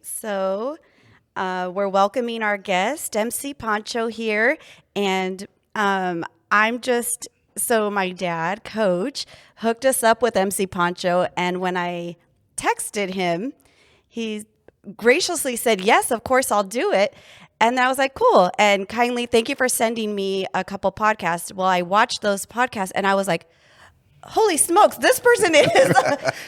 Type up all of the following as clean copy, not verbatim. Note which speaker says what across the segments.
Speaker 1: right. So we're welcoming our guest, MC Pancho, here. And I'm just, so my dad, Coach, hooked us up with MC Pancho. And when I texted him, he graciously said, yes, of course, I'll do it. And I was like, cool. And kindly, thank you for sending me a couple podcasts. Well, I watched those podcasts and I was like, holy smokes, this person is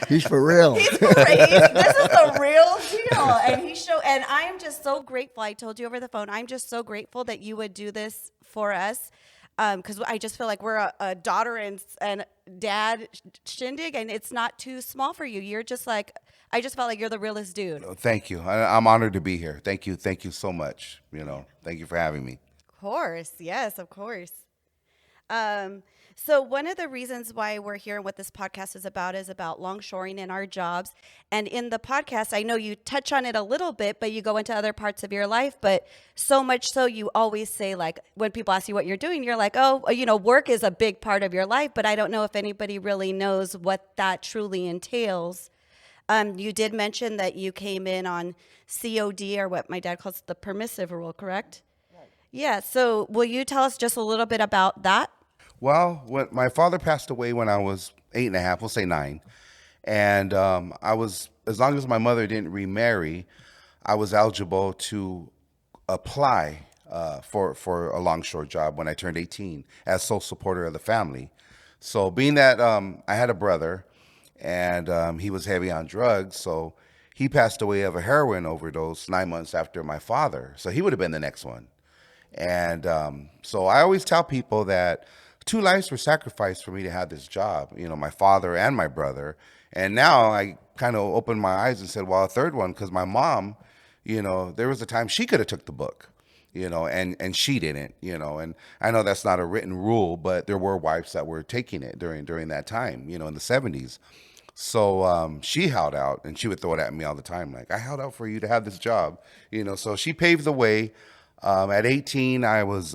Speaker 2: He's for real.
Speaker 1: he's great. This is the real deal. And and I am just so grateful. I told you over the phone, I'm just so grateful that you would do this for us. Because I just feel like we're a daughter and dad shindig, and it's not too small for you. You're just like, I just felt like you're the realest dude.
Speaker 3: Oh, thank you. I'm honored to be here. Thank you. Thank you so much. Thank you for having me.
Speaker 1: Of course. Yes, of course. So one of the reasons why we're here and what this podcast is about longshoring and our jobs. And in the podcast, I know you touch on it a little bit, but you go into other parts of your life. But so much so you always say, like, when people ask you what you're doing, you're like, oh, work is a big part of your life. But I don't know if anybody really knows what that truly entails. You did mention that you came in on COD, or what my dad calls the permissive rule, correct? Right. Yeah. So will you tell us just a little bit about that?
Speaker 3: Well, when my father passed away when I was 8.5, we'll say 9. And I was, as long as my mother didn't remarry, I was eligible to apply for a longshore job when I turned 18 as sole supporter of the family. So being that I had a brother and he was heavy on drugs, so he passed away of a heroin overdose 9 months after my father. So he would have been the next one. And so I always tell people that 2 lives were sacrificed for me to have this job, my father and my brother. And now I kind of opened my eyes and said, well, a third one, because my mom, there was a time she could have took the book, and she didn't, and I know that's not a written rule, but there were wives that were taking it during that time, in the 70s. So she held out, and she would throw it at me all the time, like, I held out for you to have this job, so she paved the way. At 18, I was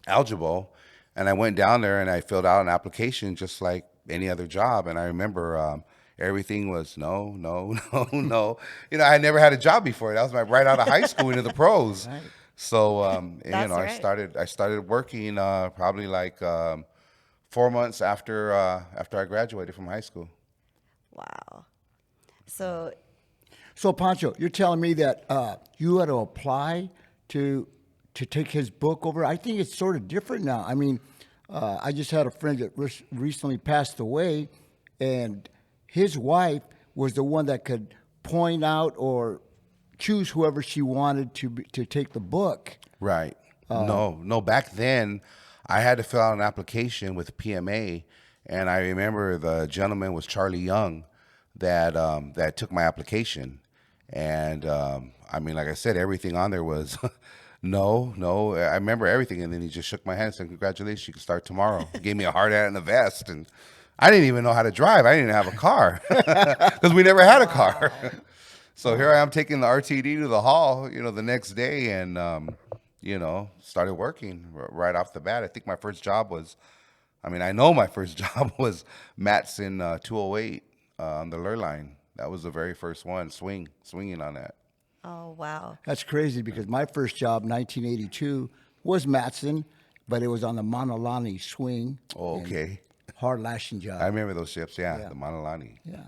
Speaker 3: eligible. And I went down there and I filled out an application just like any other job. And I remember everything was no, no, no, no. I had never had a job before. That was right out of high school into the pros. Right. So,
Speaker 1: Right.
Speaker 3: I started working probably like 4 months after I graduated from high school.
Speaker 1: Wow. So
Speaker 2: Pancho, you're telling me that you had to apply to take his book over? I think it's sort of different now. I mean, I just had a friend that recently passed away, and his wife was the one that could point out or choose whoever she wanted to take the book.
Speaker 3: Right. No. Back then, I had to fill out an application with PMA, and I remember the gentleman was Charlie Young that took my application, and I mean, like I said, everything on there was. No. I remember everything, and then he just shook my hand and said, congratulations, you can start tomorrow. He gave me a hard hat and a vest, and I didn't even know how to drive. I didn't even have a car because we never had a car. So here I am taking the RTD to the hall, the next day, and, started working right off the bat. I think my first job was, I know my first job was Matson 208 on the Lure line. That was the very first one, swinging on that.
Speaker 1: Oh, wow.
Speaker 2: That's crazy because my first job, 1982, was Matson, but it was on the Manalani swing.
Speaker 3: Oh, okay.
Speaker 2: Hard lashing job.
Speaker 3: I remember those ships, yeah. The Manalani.
Speaker 2: Yeah.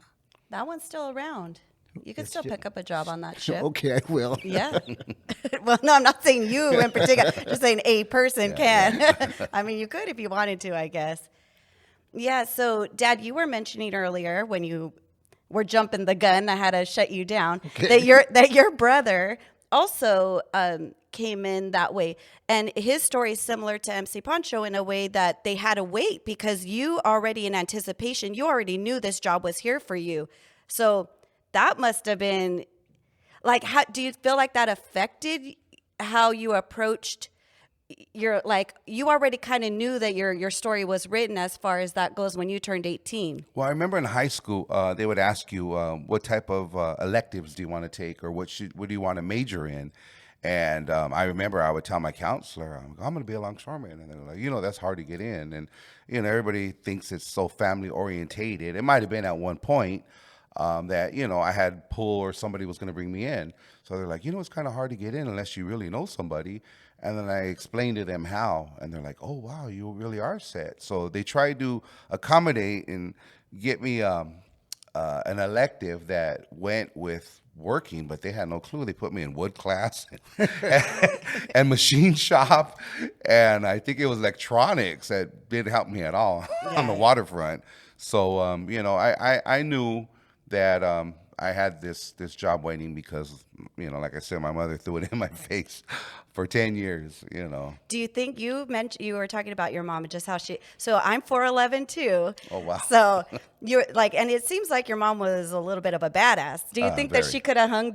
Speaker 1: That one's still around. You can still pick up a job on that ship.
Speaker 2: Okay, I will.
Speaker 1: Yeah. Well, no, I'm not saying you in particular. Just saying a person can. Yeah. You could if you wanted to, I guess. Yeah. So, Dad, you were mentioning earlier when you were jumping the gun, I had to shut you down, okay, that your brother also came in that way. And his story is similar to MC Pancho in a way that they had to wait because you already in anticipation, you already knew this job was here for you. So that must have been like, how do you feel like that affected how you approached you already kind of knew that your story was written as far as that goes when you turned 18.
Speaker 3: Well, I remember in high school, they would ask you, what type of electives do you want to take, or what do you want to major in? And I remember I would tell my counselor, I'm going to be a longshoreman. And they're like, that's hard to get in. And, everybody thinks it's so family orientated. It might have been at one point. that, you know, I had pull or somebody was going to bring me in. So they're like, you know, it's kind of hard to get in unless you really know somebody. And then I explained to them how, and they're like, oh, wow, you really are set. So they tried to accommodate and get me an elective that went with working, but they had no clue. They put me in wood class and machine shop, and I think it was electronics that didn't help me at all on the waterfront. So, you know, I knew that I had this job waiting because, you know, like I said, my mother threw it in my face for 10 years, you know.
Speaker 1: Do you think you were talking about your mom and just how so I'm 4'11" too.
Speaker 3: Oh, wow.
Speaker 1: So you're like, and it seems like your mom was a little bit of a badass. Do you think that
Speaker 3: very.
Speaker 1: she could have hung?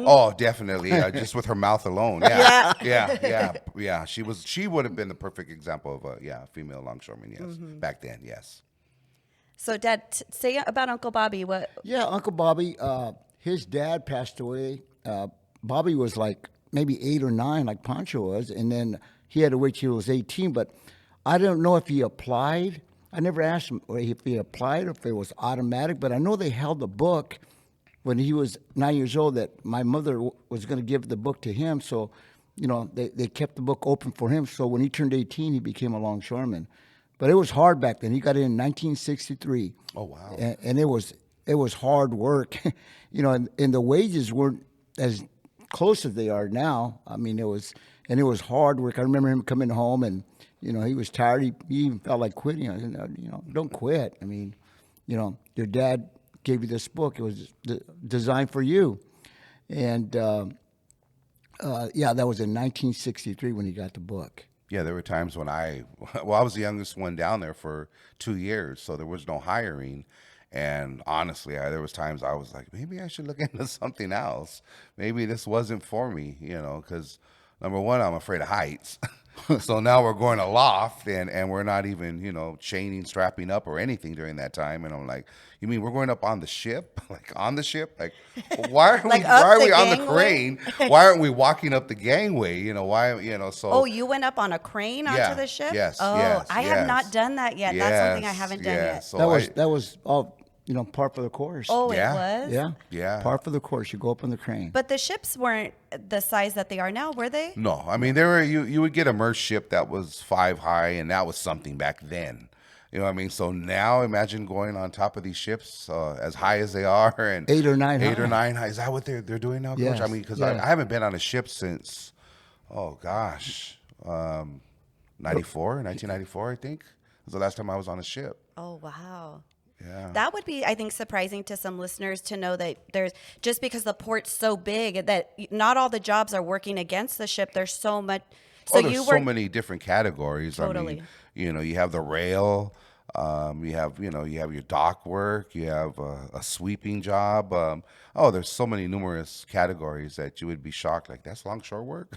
Speaker 3: Oh, definitely. Just with her mouth alone. Yeah. Yeah. She would have been the perfect example of a female longshoreman. Yes. Back then. Yes.
Speaker 1: So Dad, say about Uncle Bobby. What?
Speaker 2: Yeah, Uncle Bobby, his dad passed away. Bobby was like maybe 8 or 9, like Pancho was, and then he had to wait till he was 18. But I don't know if he applied. I never asked him if he applied or if it was automatic. But I know they held the book when he was 9 years old that my mother was going to give the book to him. So, you know, they kept the book open for him. So when he turned 18, he became a longshoreman. But it was hard back then. He got in 1963.
Speaker 3: Oh, wow.
Speaker 2: And it was hard work, you know, and the wages weren't as close as they are now. I mean, it was hard work. I remember him coming home and, you know, he was tired. He even felt like quitting. I said, you know, don't quit. I mean, you know, your dad gave you this book. It was designed for you. And, that was in 1963 when he got the book.
Speaker 3: Yeah, there were times when I was the youngest one down there for 2 years, so there was no hiring. And honestly, there was times I was like, maybe I should look into something else. Maybe this wasn't for me, you know, because number one, I'm afraid of heights. So now we're going aloft and we're not even, you know, strapping up or anything during that time. And I'm like, you mean we're going up on the ship? Like on the ship? Like, why are
Speaker 1: Like
Speaker 3: why are
Speaker 1: the
Speaker 3: we on the
Speaker 1: gangway?
Speaker 3: crane? Why aren't we walking up the gangway? You know, why, you know, so.
Speaker 1: Oh, you went up on a crane onto the ship?
Speaker 3: Yes,
Speaker 1: Oh,
Speaker 3: yes,
Speaker 1: I have not
Speaker 3: yes.
Speaker 1: done that yet. That's something I haven't done yet.
Speaker 3: So
Speaker 2: That was all, you know, par for the course.
Speaker 1: Oh,
Speaker 3: Yeah.
Speaker 1: it was?
Speaker 2: Yeah.
Speaker 3: Yeah.
Speaker 2: Par for the course. You go up on the crane.
Speaker 1: But the ships weren't the size that they are now, were they?
Speaker 3: No, I mean there were you would get a merge ship that was 5 high, and that was something back then. You know what I mean? So now imagine going on top of these ships as high as they are, and
Speaker 2: 8 or 9
Speaker 3: 8 or
Speaker 2: high.
Speaker 3: 9 high. Is that what they're doing now, Coach?
Speaker 2: Yes,
Speaker 3: I mean, because
Speaker 2: yes.
Speaker 3: I haven't been on a ship since, oh gosh, 1994, I think was the last time I was on a ship.
Speaker 1: Oh, wow.
Speaker 3: Yeah.
Speaker 1: That would be, I think, surprising to some listeners to know that there's, just because the port's so big, that not all the jobs are working against the ship. There's so much. So
Speaker 3: there's
Speaker 1: you
Speaker 3: so
Speaker 1: were
Speaker 3: many different categories. I
Speaker 1: Totally.
Speaker 3: mean, you know, you have the rail, you have your dock work, you have a sweeping job. There's so many numerous categories that you would be shocked. Like, that's longshore work.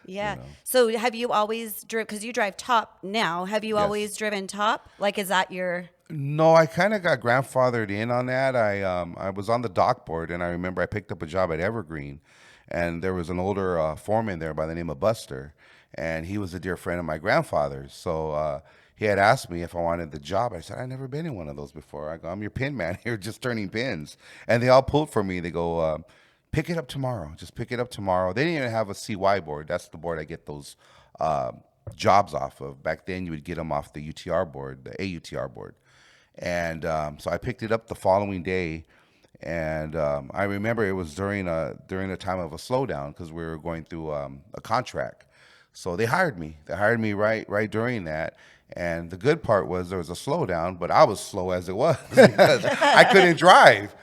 Speaker 1: Yeah.
Speaker 3: You know.
Speaker 1: So have you always driven, because you drive top now, have you
Speaker 3: Yes.
Speaker 1: always driven top? Like, is that your...
Speaker 3: No, I kind of got grandfathered in on that. I was on the dock board, and I remember I picked up a job at Evergreen, and there was an older foreman there by the name of Buster, and he was a dear friend of my grandfather's. So he had asked me if I wanted the job. I said, I've never been in one of those before. I go, I'm your pin man here, just turning pins. And they all pulled for me. They go, pick it up tomorrow. Just pick it up tomorrow. They didn't even have a CY board. That's the board I get those jobs off of. Back then, you would get them off the UTR board, the AUTR board. And so I picked it up the following day, and I remember it was during a time of a slowdown because we were going through a contract. So they hired me. They hired me right during that. And the good part was there was a slowdown, but I was slow as it was because I couldn't drive.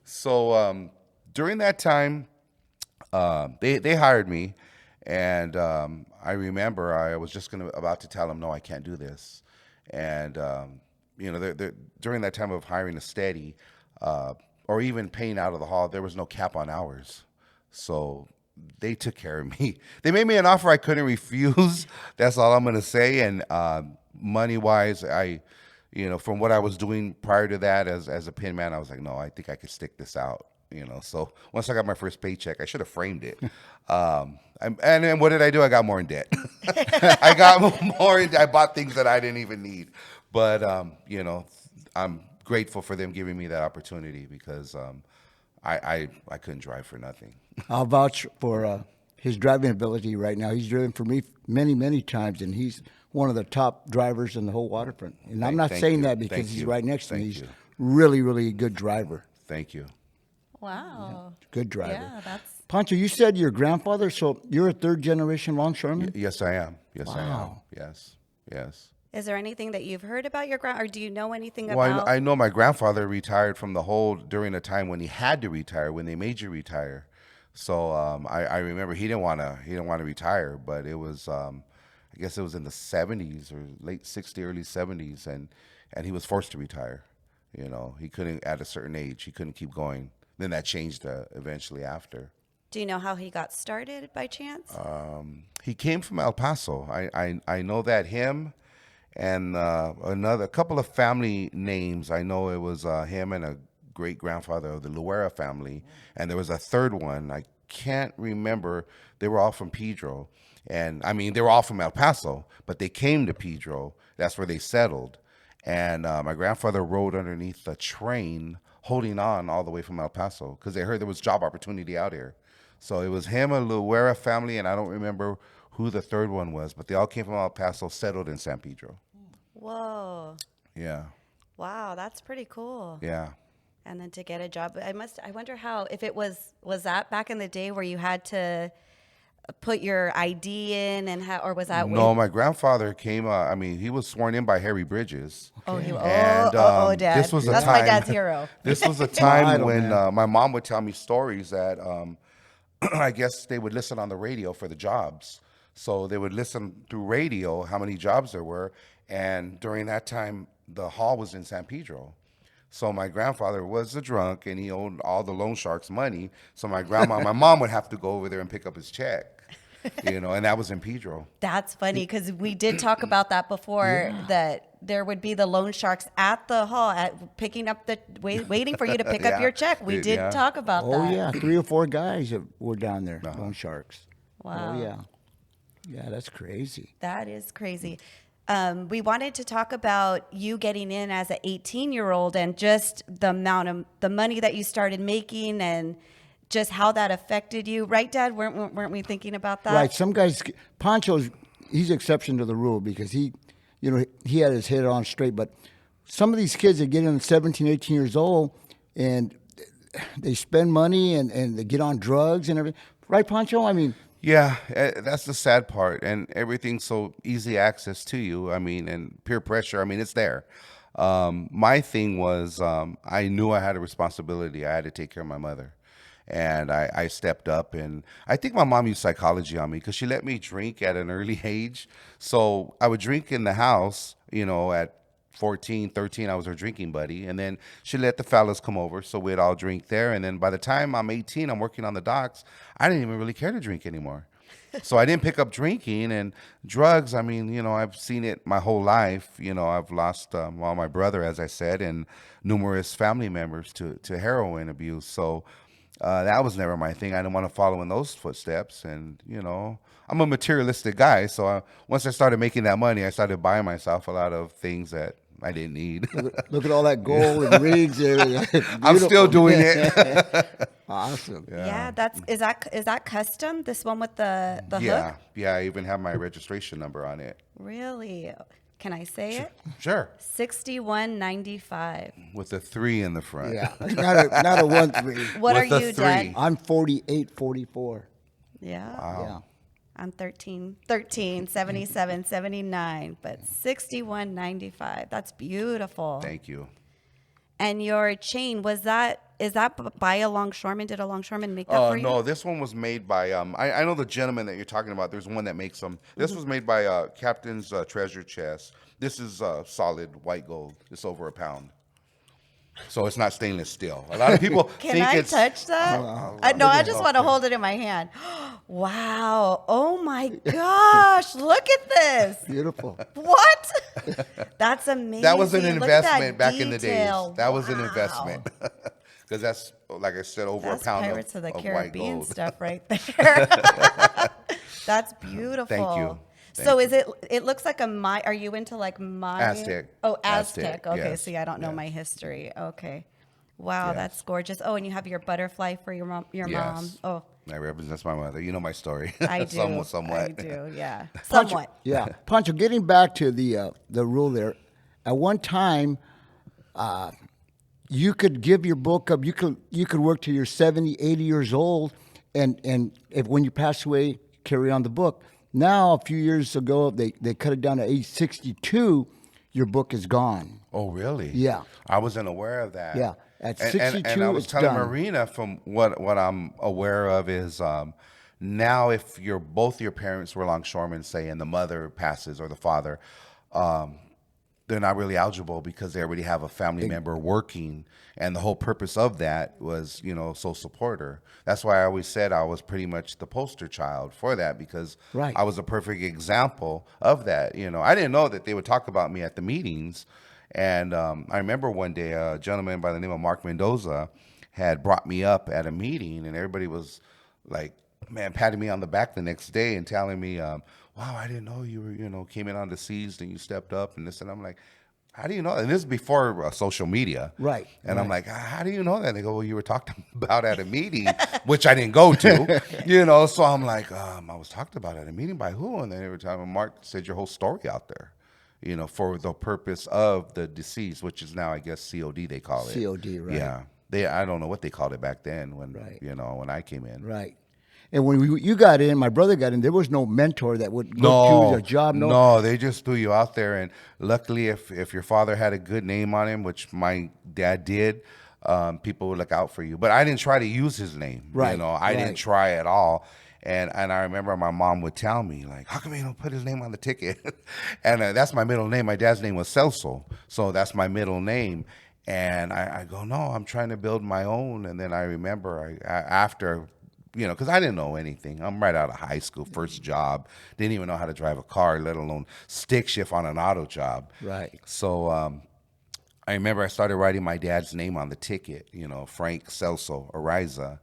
Speaker 3: So during that time, they hired me, and I remember I was just about to tell them, no, I can't do this, and you know, during that time of hiring a steady, or even paying out of the hall, there was no cap on hours. So they took care of me. They made me an offer I couldn't refuse. That's all I'm going to say. And money-wise, from what I was doing prior to that as a pin man, I was like, no, I think I could stick this out. You know, so once I got my first paycheck, I should have framed it. And then what did I do? I got more in debt. I bought things that I didn't even need. But, I'm grateful for them giving me that opportunity because I couldn't drive for nothing.
Speaker 2: I'll vouch for his driving ability right now. He's driven for me many, many times, and he's one of the top drivers in the whole waterfront. And I'm not saying that because he's right next to me. He's really, really a good driver.
Speaker 3: Thank you.
Speaker 1: Wow.
Speaker 2: Good driver.
Speaker 1: Yeah, that's.
Speaker 2: Pancho, you said your grandfather, so you're a third-generation longshoreman?
Speaker 3: Yes, I am. Yes, I am.
Speaker 2: Wow.
Speaker 3: Yes.
Speaker 1: Is there anything that you've heard about your or do you know anything
Speaker 3: Well,
Speaker 1: about?
Speaker 3: I know my grandfather retired from the hold during a time when he had to retire, when they made you retire. So I remember he didn't want to retire, but it was I guess it was in the 70s or late 60s, early 70s, and he was forced to retire. You know, he couldn't at a certain age. He couldn't keep going. Then that changed eventually after.
Speaker 1: Do you know how he got started by chance?
Speaker 3: He came from El Paso. I know that him and a couple of family names. I know it was him and a great grandfather of the Luera family, and there was a third one. I can't remember. They were all from Pedro, and I mean they were all from El Paso, but they came to Pedro. That's where they settled. And my grandfather rode underneath a train, holding on all the way from El Paso because they heard there was job opportunity out here. So it was him, a Luera family, and I don't remember who the third one was, but they all came from El Paso, settled in San Pedro.
Speaker 1: Whoa.
Speaker 3: Yeah.
Speaker 1: Wow, that's pretty cool.
Speaker 3: Yeah.
Speaker 1: And then to get a job, I wonder how, if it was that back in the day where you had to put your ID in or was that?
Speaker 3: No, my grandfather came, I mean, he was sworn in by Harry Bridges.
Speaker 1: Okay.
Speaker 3: And
Speaker 1: Dad.
Speaker 3: this was
Speaker 1: That's my dad's hero.
Speaker 3: This was a time
Speaker 2: Idol,
Speaker 3: when
Speaker 2: man.
Speaker 3: my mom would tell me stories that I guess they would listen on the radio for the jobs. So they would listen through radio how many jobs there were. And during that time, the hall was in San Pedro. So my grandfather was a drunk and he owed all the loan sharks money. So my mom would have to go over there and pick up his check, and that was in Pedro.
Speaker 1: That's funny because we did talk about that before, that there would be the loan sharks at the hall picking up waiting for you to pick up your check. We did talk about that.
Speaker 2: Oh, yeah. 3 or 4 guys that were down there, loan sharks.
Speaker 1: Wow.
Speaker 2: Oh, yeah. Yeah, that's crazy.
Speaker 1: That is crazy. We wanted to talk about you getting in as an 18-year-old and just the amount of the money that you started making and just how that affected you. Right, Dad? Weren't we thinking about that?
Speaker 2: Right. Some guys, he's exception to the rule because he had his head on straight. But some of these kids that get in 17, 18 years old and they spend money and they get on drugs and everything. Right, Pancho? I mean...
Speaker 3: Yeah, that's the sad part. And everything's so easy access to you. I mean, and peer pressure, I mean, it's there. My thing was I knew I had a responsibility. I had to take care of my mother. And I stepped up. And I think my mom used psychology on me because she let me drink at an early age. So I would drink in the house, at 14, 13, I was her drinking buddy. And then she let the fellas come over, so we'd all drink there. And then by the time I'm 18, I'm working on the docks. I didn't even really care to drink anymore. So I didn't pick up drinking and drugs. I mean, I've seen it my whole life. I've lost my brother, as I said, and numerous family members to heroin abuse. So that was never my thing. I didn't want to follow in those footsteps. And, I'm a materialistic guy. So once I started making that money, I started buying myself a lot of things that I didn't need.
Speaker 2: Look at all that gold and rigs.
Speaker 3: I'm still doing it.
Speaker 2: Awesome.
Speaker 1: Yeah, is that custom? This one with the hook?
Speaker 3: Yeah. I even have my registration number on it.
Speaker 1: Really? Can I say it?
Speaker 3: Sure.
Speaker 1: 6195.
Speaker 3: With a 3 in the front.
Speaker 2: Yeah, not a 1-3.
Speaker 1: What are
Speaker 3: With a
Speaker 1: you,
Speaker 3: 3.
Speaker 1: Dad?
Speaker 2: I'm 48-44.
Speaker 1: Yeah.
Speaker 3: Wow.
Speaker 2: Yeah.
Speaker 1: I'm 13, 77, 79, but 6195. That's beautiful.
Speaker 3: Thank you.
Speaker 1: And your chain, is that by a longshoreman? Did a longshoreman make that for you?
Speaker 3: No, this one was made by, I know the gentleman that you're talking about. There's one that makes them. This was made by Captain's Treasure Chest. This is solid white gold. It's over a pound. So it's not stainless steel. A lot of people think
Speaker 1: I
Speaker 3: it's...
Speaker 1: touch that? No, I just want to hold it in my hand. Wow. Oh my gosh. Look at this.
Speaker 2: Beautiful.
Speaker 1: What? That's amazing.
Speaker 3: That was an
Speaker 1: Look at that
Speaker 3: investment back in the days.
Speaker 1: detail.
Speaker 3: That was an
Speaker 1: Wow.
Speaker 3: investment. Because that's, like I said, over
Speaker 1: That's
Speaker 3: a pound
Speaker 1: Pirates of the
Speaker 3: of white
Speaker 1: Caribbean
Speaker 3: gold.
Speaker 1: stuff right there. That's beautiful.
Speaker 3: Thank you.
Speaker 1: So is it? It looks like a Maya. Are you into like Maya?
Speaker 3: Aztec.
Speaker 1: Oh, Aztec. Okay,
Speaker 3: yes,
Speaker 1: see, I don't know
Speaker 3: yes.
Speaker 1: my history. Okay, wow,
Speaker 3: Yes.
Speaker 1: that's gorgeous. Oh, and you have your butterfly for your mom. Your mom.
Speaker 3: Yes.
Speaker 1: Oh,
Speaker 3: That represents my mother. You know my story.
Speaker 1: I do.
Speaker 3: Somewhat.
Speaker 1: I do. Yeah,
Speaker 2: Pancho,
Speaker 1: somewhat.
Speaker 2: yeah, Pancho. Getting back to the rule there, at one time, you could give your book up. You could work till you're 70, 80 years old, and if when you pass away, carry on the book. Now, a few years ago, they cut it down to age 62. Your book is gone.
Speaker 3: Oh, really?
Speaker 2: Yeah.
Speaker 3: I wasn't aware of that.
Speaker 2: Yeah. At
Speaker 3: And-
Speaker 2: 62,
Speaker 3: and I was
Speaker 2: it's
Speaker 3: telling
Speaker 2: done.
Speaker 3: Marina, from what I'm aware of, is now if both your parents were longshoremen, say, and the mother passes or the father, they're not really eligible because they already have a family member working, and the whole purpose of that was, sole supporter. That's why I always said I was pretty much the poster child for that, because
Speaker 2: Right.
Speaker 3: I was a perfect example of that. I didn't know that they would talk about me at the meetings, and I remember one day a gentleman by the name of Mark Mendoza had brought me up at a meeting, and everybody was like, man, patting me on the back the next day and telling me, wow, I didn't know you were, came in on the seas and you stepped up and this. And I'm like, how do you know? And this is before social media.
Speaker 2: Right,
Speaker 3: And I'm
Speaker 2: right.
Speaker 3: like, how do you know that? And they go, well, you were talked about at a meeting, which I didn't go to, So I'm like, I was talked about at a meeting by who? And then every time Mark said your whole story out there, for the purpose of the deceased, which is now, I guess, COD, they call it.
Speaker 2: COD, right.
Speaker 3: Yeah. I don't know what they called it back then when,
Speaker 2: Right.
Speaker 3: when I came in.
Speaker 2: Right. And when you got in, my brother got in, there was no mentor that would go to the job.
Speaker 3: No, they just threw you out there. And luckily, if your father had a good name on him, which my dad did, people would look out for you. But I didn't try to use his name.
Speaker 2: Right,
Speaker 3: I didn't
Speaker 2: right.
Speaker 3: try at all. And I remember my mom would tell me, like, how come you don't put his name on the ticket? And that's my middle name. My dad's name was Celso, so that's my middle name. And I go, no, I'm trying to build my own. And then I remember after, because I didn't know anything. I'm right out of high school, first job. Didn't even know how to drive a car, let alone stick shift on an auto job.
Speaker 2: Right.
Speaker 3: So I remember I started writing my dad's name on the ticket, Frank Celso Ariza.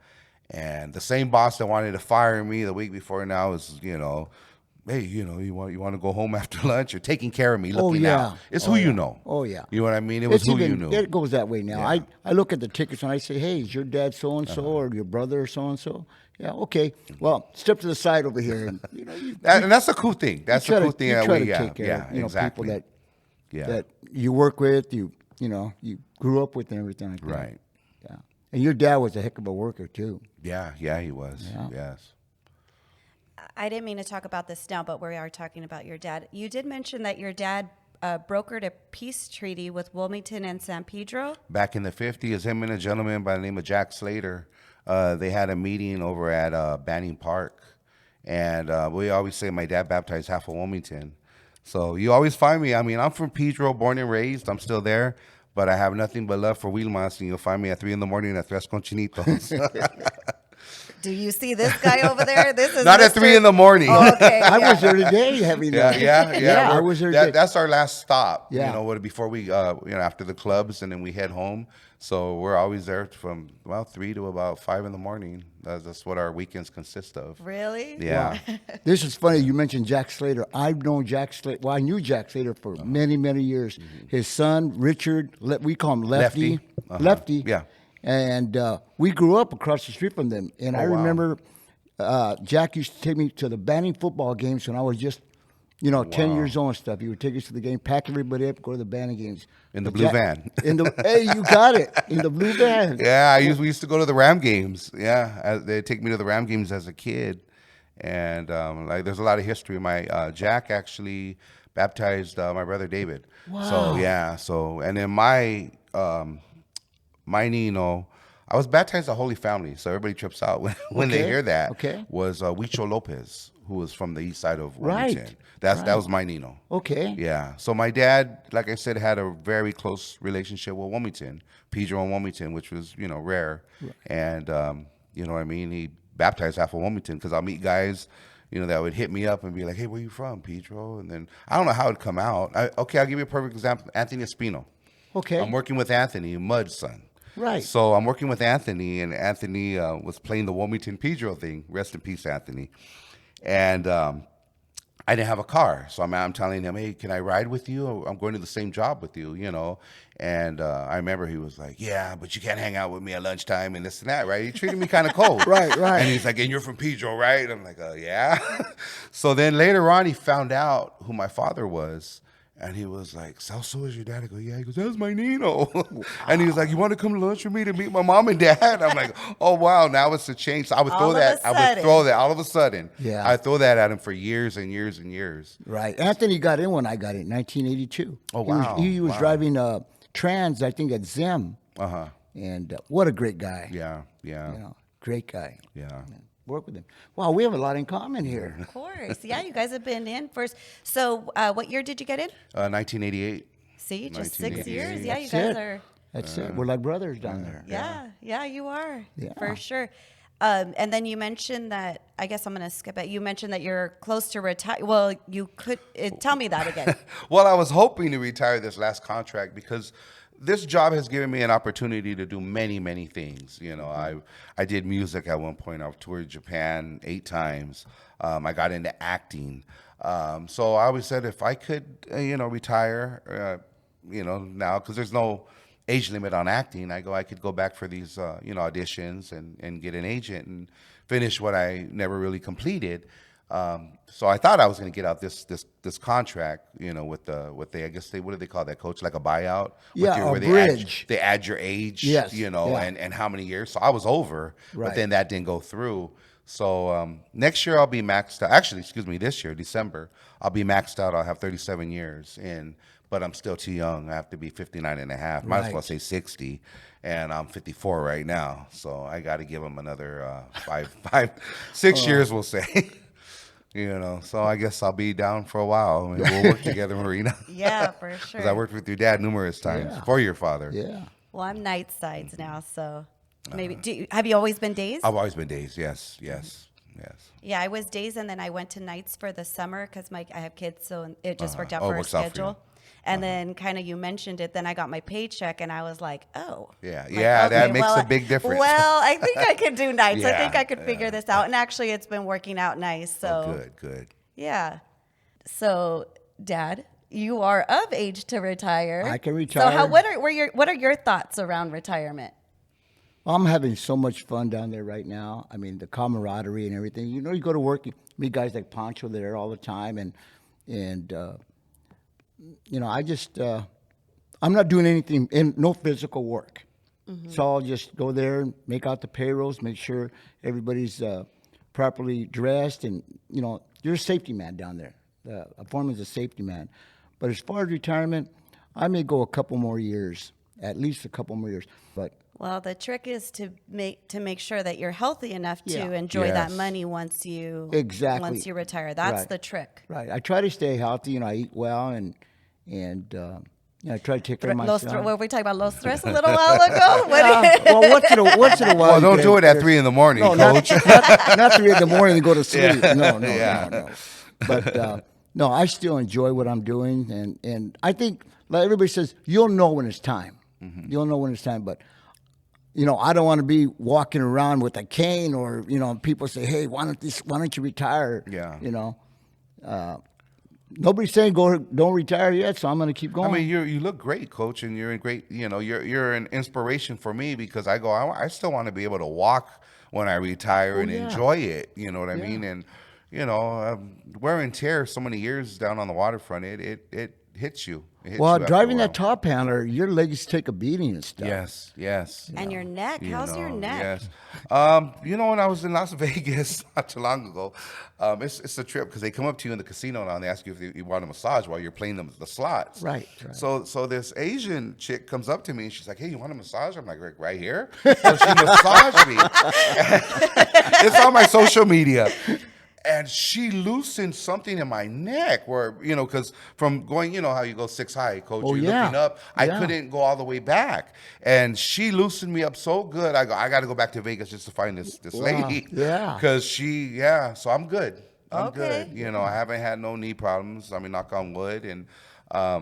Speaker 3: And the same boss that wanted to fire me the week before now is, hey, you want to go home after lunch? You're taking care of me, looking out. It's who you know.
Speaker 2: Oh, yeah.
Speaker 3: You know what I mean? It was who you knew.
Speaker 2: It goes that way now.
Speaker 3: Yeah.
Speaker 2: I look at the tickets and I say, hey, is your dad so-and-so or your brother so-and-so? Yeah, okay. Well, step to the side over here. And,
Speaker 3: And that's a cool thing. That's
Speaker 2: try
Speaker 3: a cool
Speaker 2: to-
Speaker 3: thing
Speaker 2: you
Speaker 3: that
Speaker 2: try
Speaker 3: we
Speaker 2: to take care of,
Speaker 3: exactly.
Speaker 2: people
Speaker 3: Yeah.
Speaker 2: that you work with, you grew up with and everything like that.
Speaker 3: Right.
Speaker 2: Yeah. And your dad was a heck of a worker, too.
Speaker 3: Yeah, he was.
Speaker 2: Yeah.
Speaker 3: Yes.
Speaker 1: I didn't mean to talk about this now, but we are talking about your dad. You did mention that your dad brokered a peace treaty with Wilmington and San Pedro.
Speaker 3: Back in the 50s, him and a gentleman by the name of Jack Slater, they had a meeting over at Banning Park. And we always say my dad baptized half of Wilmington. So you always find me. I mean, I'm from Pedro, born and raised. I'm still there. But I have nothing but love for Wilmas, and you'll find me at 3 a.m. at Tres Conchinitos.
Speaker 1: Do you see this guy over there? This is
Speaker 3: Not at
Speaker 1: Mr.
Speaker 3: 3 in the morning.
Speaker 1: Oh, okay.
Speaker 2: I was there today having that.
Speaker 3: Yeah.
Speaker 2: I
Speaker 3: We're-
Speaker 2: was there today.
Speaker 3: That's our last stop.
Speaker 2: Yeah.
Speaker 3: Before we, after the clubs, and then we head home. So we're always there from about 3 to about 5 in the morning. That's what our weekends consist of.
Speaker 1: Really?
Speaker 3: Yeah.
Speaker 2: This is funny. You mentioned Jack Slater. I've known Jack Slater. Well, I knew Jack Slater for many, many years. His son, Richard, we call him Lefty.
Speaker 3: Lefty.
Speaker 2: Lefty.
Speaker 3: Yeah.
Speaker 2: And we grew up across the street from them. And I
Speaker 3: wow.
Speaker 2: remember Jack used to take me to the Banning football games when I was just, 10 years old and stuff. He would take us to the game, pack everybody up, go to the Banning games.
Speaker 3: In the blue van.
Speaker 2: Hey, you got it. In the blue van.
Speaker 3: Yeah, we used to go to the Ram games. Yeah, they'd take me to the Ram games as a kid. And there's a lot of history. My Jack actually baptized my brother David.
Speaker 2: Wow.
Speaker 3: So and then my Nino, I was baptized the Holy Family, so everybody trips out when they
Speaker 2: Okay,
Speaker 3: hear that.
Speaker 2: okay.
Speaker 3: Was Huicho Lopez, who was from the east side of Wilmington.
Speaker 2: Right,
Speaker 3: That was my Nino.
Speaker 2: Okay.
Speaker 3: Yeah. So my dad, like I said, had a very close relationship with Wilmington, Pedro and Wilmington, which was, rare. Right. And, you know what I mean? He baptized half of Wilmington because I'll meet guys, that would hit me up and be like, hey, where you from, Pedro? And then I don't know how it'd come out. I'll give you a perfect example. Anthony Espino.
Speaker 2: Okay.
Speaker 3: I'm working with Anthony, Mud's son.
Speaker 2: Right.
Speaker 3: So I'm working with Anthony, and Anthony was playing the Wilmington Pedro thing. Rest in peace, Anthony. And I didn't have a car. So I'm telling him, hey, can I ride with you? I'm going to the same job with you, you know. And I remember he was like, yeah, but you can't hang out with me at lunchtime and this and that, right? He treated me kind of cold.
Speaker 2: Right.
Speaker 3: And he's like, and you're from Pedro, right? I'm like, yeah. So then later on, he found out who my father was. And he was like, Celso is your dad? I go, yeah. He goes, that's my Nino. Wow. And he was like, you want to come to lunch with me to meet my mom and dad? I'm like, oh, wow, now it's a change. So I would throw that. All of a sudden.
Speaker 2: Yeah.
Speaker 3: I throw that at him for years and years and years.
Speaker 2: Right. Anthony got in when I got in 1982.
Speaker 3: Oh, wow.
Speaker 2: He was driving trans, I think, at Zim.
Speaker 3: Uh-huh.
Speaker 2: And what a great guy.
Speaker 3: Yeah.
Speaker 2: You know, great guy.
Speaker 3: Yeah.
Speaker 2: Work with him. Wow, we have a lot in common here.
Speaker 1: Of course. Yeah, you guys have been in first. So what year did you get in?
Speaker 3: 1988.
Speaker 1: See, just 6 years. Yeah, you
Speaker 2: That's
Speaker 1: guys
Speaker 2: it.
Speaker 1: are.
Speaker 2: That's it. We're like brothers down there.
Speaker 1: Yeah, you are.
Speaker 2: Yeah.
Speaker 1: For sure. And then you mentioned that, I guess I'm going to skip it. You mentioned that you're close to retire. Well, you could tell me that again.
Speaker 3: Well, I was hoping to retire this last contract because this job has given me an opportunity to do many, many things. You know, I did music at one point. I've toured Japan 8 times. I got into acting. So I always said if I could, retire, now, because there's no age limit on acting, I could go back for these, auditions and get an agent and finish what I never really completed. So I thought I was going to get out this contract, with the I guess what do they call that, Coach? Like a buyout?
Speaker 2: Yeah,
Speaker 3: where
Speaker 2: a bridge.
Speaker 3: They add your age,
Speaker 2: yes,
Speaker 3: and how many years. So I was over,
Speaker 2: right.
Speaker 3: But then that didn't go through. So next year I'll be maxed out. Actually, this year, December, I'll be maxed out. I'll have 37 years in, but I'm still too young. I have to be 59 and a half. Might as well say 60. And I'm 54 right now. So I got to give them another 6 years, we'll say. So I guess I'll be down for a while. And we'll work together, Marina.
Speaker 1: Yeah, for sure.
Speaker 3: Because I worked with your dad numerous times for your father.
Speaker 2: Yeah.
Speaker 1: Well, I'm night sides now, so maybe. Have you always been days?
Speaker 3: I've always been days. Yes.
Speaker 1: Yeah, I was days, and then I went to nights for the summer because I have kids, so it just worked out for our schedule. And then kind of you mentioned it, then I got my paycheck and I was like, oh.
Speaker 3: Yeah,
Speaker 1: okay,
Speaker 3: that makes a big difference.
Speaker 1: Well, I think I could do nights. I
Speaker 3: Yeah,
Speaker 1: think I could figure this out. And actually it's been working out nice. So
Speaker 3: good.
Speaker 1: Yeah. So Dad, you are of age to retire.
Speaker 2: I can retire.
Speaker 1: So what are your thoughts around retirement?
Speaker 2: I'm having so much fun down there right now. I mean, the camaraderie and everything. You go to work, you meet guys like Pancho there all the time, and I just I'm not doing anything, no physical work. Mm-hmm. So I'll just go there, make out the payrolls, make sure everybody's properly dressed, and you're a safety man down there. A foreman's a safety man. But as far as retirement, I may go a couple more years, at least a couple more years. But
Speaker 1: well, the trick is to make sure that you're healthy enough to enjoy that money once you retire. That's the trick.
Speaker 2: Right. I try to stay healthy. I eat well and I try to take care of myself.
Speaker 1: Were we talking about los tres a little while ago?
Speaker 2: Well, once in a while.
Speaker 3: Well, don't do it at 3 a.m,
Speaker 2: no,
Speaker 3: Coach.
Speaker 2: Not 3 a.m. and go to sleep.
Speaker 3: Yeah.
Speaker 2: No. But no, I still enjoy what I'm doing, and I think like everybody says, you'll know when it's time. Mm-hmm. You'll know when it's time, but. I don't want to be walking around with a cane, or people say, "Hey, why don't you retire?"
Speaker 3: Yeah.
Speaker 2: Nobody's saying don't retire yet, so I'm going to keep going.
Speaker 3: I mean, you look great, Coach, and you're in great. You're an inspiration for me because I still want to be able to walk when I retire and enjoy it. You know what I mean? And wear and tear so many years down on the waterfront, it hits you.
Speaker 2: Driving that top handler, your legs take a beating and stuff.
Speaker 3: Yes.
Speaker 1: And your neck. How's your neck?
Speaker 3: Yes. When I was in Las Vegas not too long ago, it's a trip because they come up to you in the casino now and they ask you if you want a massage while you're playing the slots.
Speaker 2: Right.
Speaker 3: So this Asian chick comes up to me and she's like, "Hey, you want a massage?" I'm like, "Right here." So she massaged me. It's on my social media. And she loosened something in my neck where, because from going, how you go 6 high, Coach, you're looking up. I couldn't go all the way back. And she loosened me up so good. I got to go back to Vegas just to find this lady.
Speaker 2: Yeah.
Speaker 3: Because so I'm good. I'm good. I haven't had no knee problems. I mean, knock on wood. And, I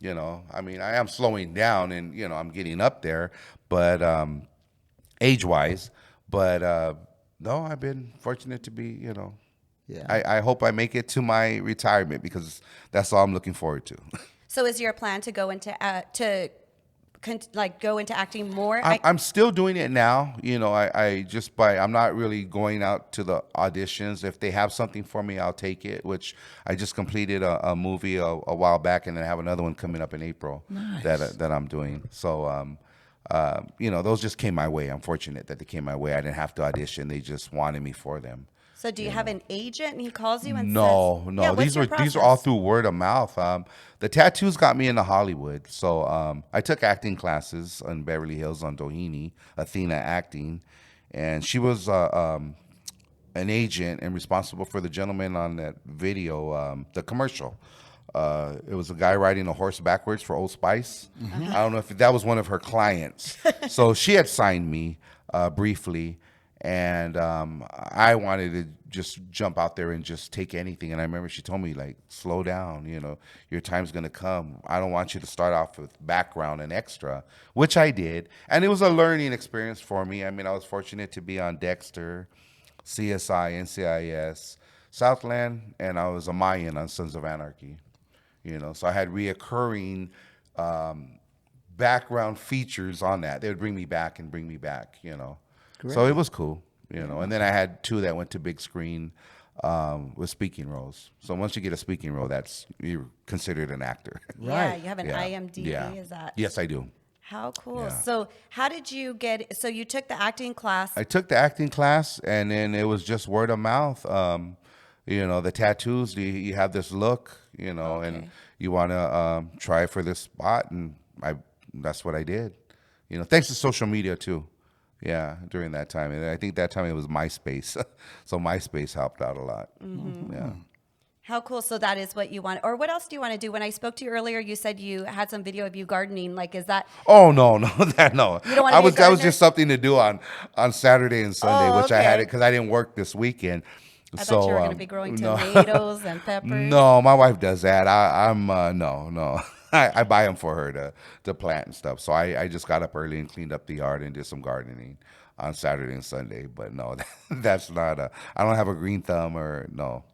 Speaker 3: am slowing down and, I'm getting up there, but age-wise. But, no, I've been fortunate to be,
Speaker 2: Yeah.
Speaker 3: I hope I make it to my retirement because that's all I'm looking forward to.
Speaker 1: So is your plan to go into go into acting more?
Speaker 3: I'm still doing it now. You know, I'm not really going out to the auditions. If they have something for me, I'll take it, which I just completed a movie a while back, and then I have another one coming up in April that I'm doing. So, you know, those just came my way. I'm fortunate that they came my way. I didn't have to audition. They just wanted me for them.
Speaker 1: So do you have an agent and he calls you and says,
Speaker 3: No.
Speaker 1: Yeah,
Speaker 3: These are all through word of mouth. The tattoos got me into Hollywood. So I took acting classes in Beverly Hills on Doheny, Athena Acting, and she was an agent and responsible for the gentleman on that video, the commercial. It was a guy riding a horse backwards for Old Spice. I don't know if that was one of her clients. So she had signed me briefly. And I wanted to just jump out there and just take anything. And I remember she told me, like, slow down, you know, your time's going to come. I don't want you to start off with background and extra, which I did. And it was a learning experience for me. I mean, I was fortunate to be on Dexter, CSI, NCIS, Southland, and I was a Mayan on Sons of Anarchy, you know. So I had reoccurring background features on that. They would bring me back, you know. Great. So it was cool, you know. And then I had 2 that went to big screen with speaking roles. So once you get a speaking role, you're considered an actor.
Speaker 1: Yeah, you have an IMDb, is that?
Speaker 3: Yes, I do.
Speaker 1: How cool.
Speaker 3: Yeah.
Speaker 1: So how did you so you took the acting class?
Speaker 3: I took the acting class, and then it was just word of mouth. You know, the tattoos, you have this look, you know, and you want to try for this spot, and that's what I did. You know, thanks to social media, too. Yeah, during that time. And I think that time it was MySpace. So MySpace helped out a lot. Mm-hmm. Yeah.
Speaker 1: How cool. So that is what you want. Or what else do you want to do? When I spoke to you earlier, you said you had some video of you gardening. Like, is that?
Speaker 3: Oh, no. You don't want to
Speaker 1: That
Speaker 3: was just something to do on Saturday and Sunday, which I had it because I didn't work this weekend.
Speaker 1: I thought you were going to be growing tomatoes and peppers.
Speaker 3: No, my wife does that. No. I buy them for her to plant and stuff. So I just got up early and cleaned up the yard and did some gardening on Saturday and Sunday. But no, that's not I don't have a green thumb or no.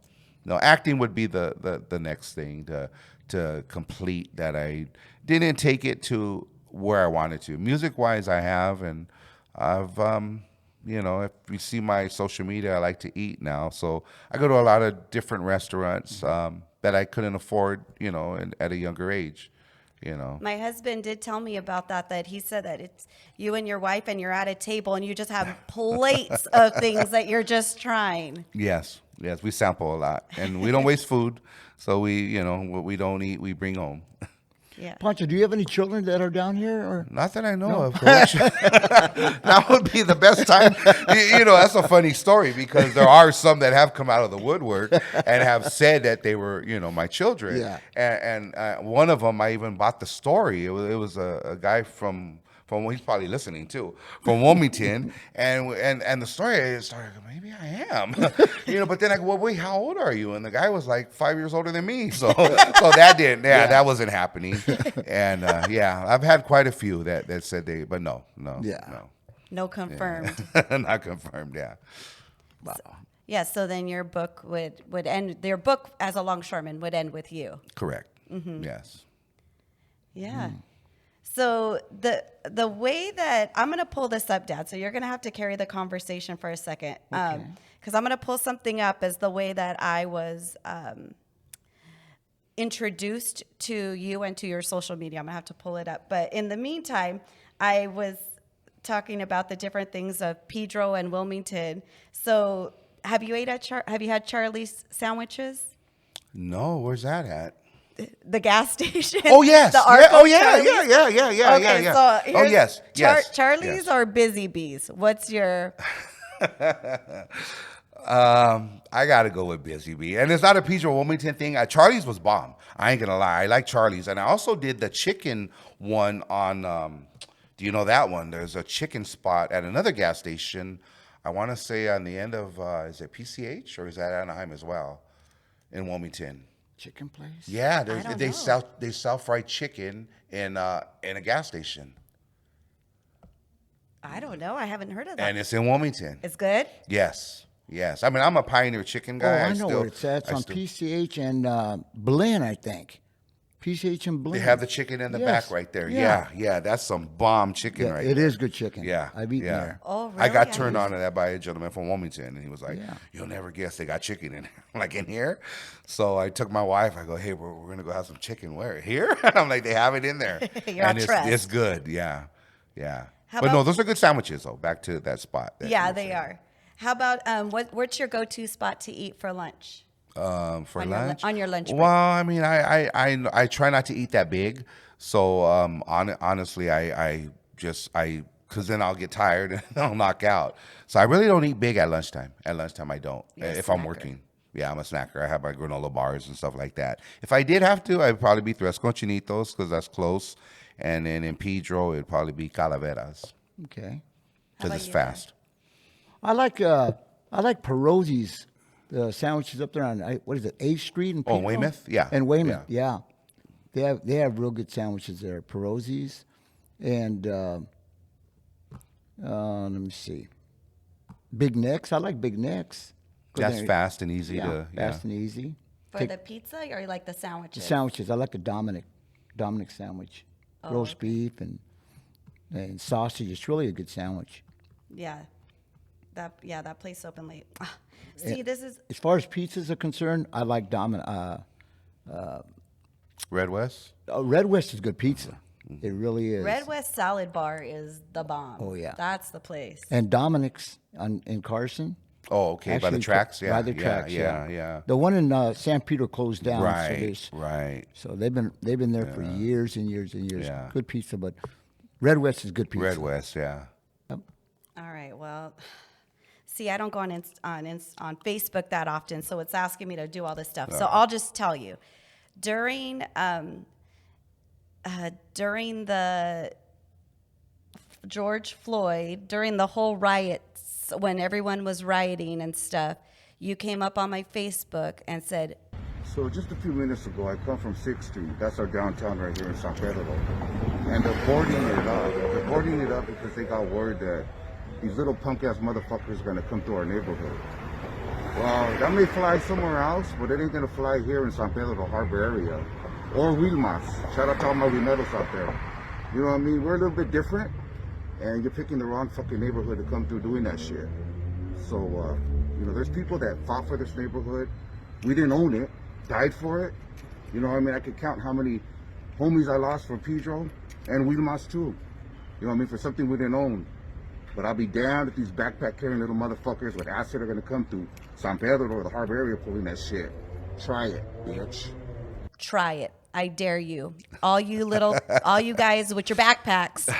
Speaker 3: Acting would be the next thing to complete that I didn't take it to where I wanted to. Music wise, I have, and I've you know, if you see my social media, I like to eat now. So I go to a lot of different restaurants. That I couldn't afford, you know, at a younger age, you know.
Speaker 1: My husband did tell me about that he said that it's you and your wife and you're at a table and you just have plates of things that you're just trying.
Speaker 3: Yes, we sample a lot and we don't waste food. So what we don't eat, we bring home.
Speaker 1: Yeah.
Speaker 2: Pancho, do you have any children that are down here? Or?
Speaker 3: Not that I know of. That would be the best time. You know, that's a funny story because there are some that have come out of the woodwork and have said that they were, you know, my children.
Speaker 2: Yeah.
Speaker 3: And one of them, I even bought the story. It was a guy from he's probably listening too, from Wilmington, and the story started, maybe I am, you know. But then I go, well, wait, how old are you? And the guy was like 5 years older than me, so that wasn't happening. And I've had quite a few that said but no,
Speaker 1: no confirmed,
Speaker 3: not confirmed, yeah.
Speaker 1: Wow. Yeah, so then your book would end. Your book as a longshoreman would end with you.
Speaker 3: Correct. Mm-hmm. Yes.
Speaker 1: Yeah. So the way that I'm going to pull this up, Dad, so you're going to have to carry the conversation for a second. Because I'm going to pull something up as the way that I was introduced to you and to your social media. I'm going to have to pull it up. But in the meantime, I was talking about the different things of Pedro and Wilmington. So have you had Charlie's sandwiches?
Speaker 3: No, where's that at?
Speaker 1: The gas station.
Speaker 3: Oh yes.
Speaker 1: Yeah.
Speaker 3: Okay,
Speaker 1: so
Speaker 3: oh yes.
Speaker 1: Charlie's
Speaker 3: yes.
Speaker 1: or Busy Bees? What's your?
Speaker 3: I gotta go with Busy Bee, and it's not a Pedro Wilmington thing. Charlie's was bomb. I ain't gonna lie. I like Charlie's, and I also did the chicken one on. Do you know that one? There's a chicken spot at another gas station. I want to say on the end of is it PCH or is that Anaheim as well, in Wilmington.
Speaker 2: Chicken place?
Speaker 3: Yeah, they sell fried chicken in a gas station.
Speaker 1: I don't know. I haven't heard of that.
Speaker 3: And it's in Wilmington.
Speaker 1: It's good?
Speaker 3: Yes. Yes. I mean, I'm a Pioneer Chicken
Speaker 2: Oh,
Speaker 3: guy.
Speaker 2: I know where it's at. It's on PCH and Blinn, I think. PCH and Blinn.
Speaker 3: They have the chicken in the back right there. Yeah. That's some bomb chicken right there.
Speaker 2: It is good chicken.
Speaker 3: Yeah.
Speaker 2: I've eaten there.
Speaker 1: Oh,
Speaker 3: I
Speaker 1: really?
Speaker 3: got turned on to that by a gentleman from Wilmington, and he was like,
Speaker 2: Yeah.
Speaker 3: "You'll never guess they got chicken in here." I'm like, in here? So I took my wife. I go, "Hey, we're going to go have some chicken. Where? Here?" I'm like, "They have it in there."
Speaker 1: You're
Speaker 3: and
Speaker 1: on trust.
Speaker 3: it's good. Yeah.
Speaker 1: How
Speaker 3: But no,
Speaker 1: about-
Speaker 3: those are good sandwiches, though. Back to that spot. that
Speaker 1: Yeah,
Speaker 3: you were
Speaker 1: they
Speaker 3: saying.
Speaker 1: are. How about what's your go-to spot to eat for lunch?
Speaker 3: For
Speaker 1: On
Speaker 3: lunch?
Speaker 1: on your lunch break.
Speaker 3: Well, I mean, I try not to eat that big. So honestly, because then I'll get tired and I'll knock out. So I really don't eat big at lunchtime. At lunchtime, I don't.
Speaker 1: You're a
Speaker 3: If I'm
Speaker 1: snacker.
Speaker 3: working. Yeah, I'm a snacker. I have my granola bars and stuff like that. If I did have to, I'd probably be Tres Cochinitos because that's close. And then in Pedro, it'd probably be Calaveras
Speaker 2: Okay.
Speaker 3: because
Speaker 1: about
Speaker 3: it's
Speaker 1: you, Dan?
Speaker 3: fast.
Speaker 2: I like Perozzi's, the sandwiches up there on what is it, 8th Street in
Speaker 3: Oh,
Speaker 2: Pedro?
Speaker 3: Weymouth? Yeah.
Speaker 2: And Weymouth, yeah. They have real good sandwiches there, Perozzi's, and let me see, Big Nick's. I like Big Nick's. 'Cause
Speaker 3: That's
Speaker 2: they're-
Speaker 3: fast and easy
Speaker 2: yeah,
Speaker 3: to.
Speaker 2: fast and easy.
Speaker 1: For the pizza, or you like the
Speaker 2: The
Speaker 1: sandwiches?
Speaker 2: sandwiches. I like a Dominic sandwich, roast beef and sausage. It's really a good sandwich.
Speaker 1: Yeah. That place open late. Ah, see, this is
Speaker 2: As far as pizzas are concerned, I like Dominic.
Speaker 3: Red West?
Speaker 2: Red West is good pizza. It really is.
Speaker 1: Red West Salad Bar is the bomb.
Speaker 2: Oh, yeah.
Speaker 1: That's the place.
Speaker 2: And Dominic's in Carson.
Speaker 3: Oh, okay. By the
Speaker 2: Actually,
Speaker 3: tracks? Yeah.
Speaker 2: By the tracks,
Speaker 3: Yeah.
Speaker 2: The one in San Pedro closed down.
Speaker 3: Right.
Speaker 2: So they've been there for years and years and years.
Speaker 3: Yeah.
Speaker 2: Good pizza, but Red West is good pizza.
Speaker 3: Red West, yeah.
Speaker 1: All right. Well, see, I don't go on Facebook that often, so it's asking me to do all this stuff. So I'll just tell you, during the George Floyd, during the whole riots, when everyone was rioting and stuff, you came up on my Facebook and said,
Speaker 4: So just a few minutes ago, I come from 6th Street. That's our downtown right here in San Pedro. And they're boarding it up. They're boarding it up because they got word that these little punk-ass motherfuckers are going to come through our neighborhood. Well, that may fly somewhere else, but it ain't going to fly here in San Pedro, the harbor area. Or Wilmas. Shout out to all my Rineros out there. You know what I mean? We're a little bit different, and you're picking the wrong fucking neighborhood to come through doing that shit. So, there's people that fought for this neighborhood. We didn't own it, died for it. You know what I mean? I could count how many homies I lost for Pedro and Wilmas too. You know what I mean? For something we didn't own. But I'll be damned if these backpack carrying little motherfuckers with acid are gonna come through San Pedro or the harbor area pulling that shit. Try it, bitch.
Speaker 1: try it. I dare you. All you guys with your backpacks,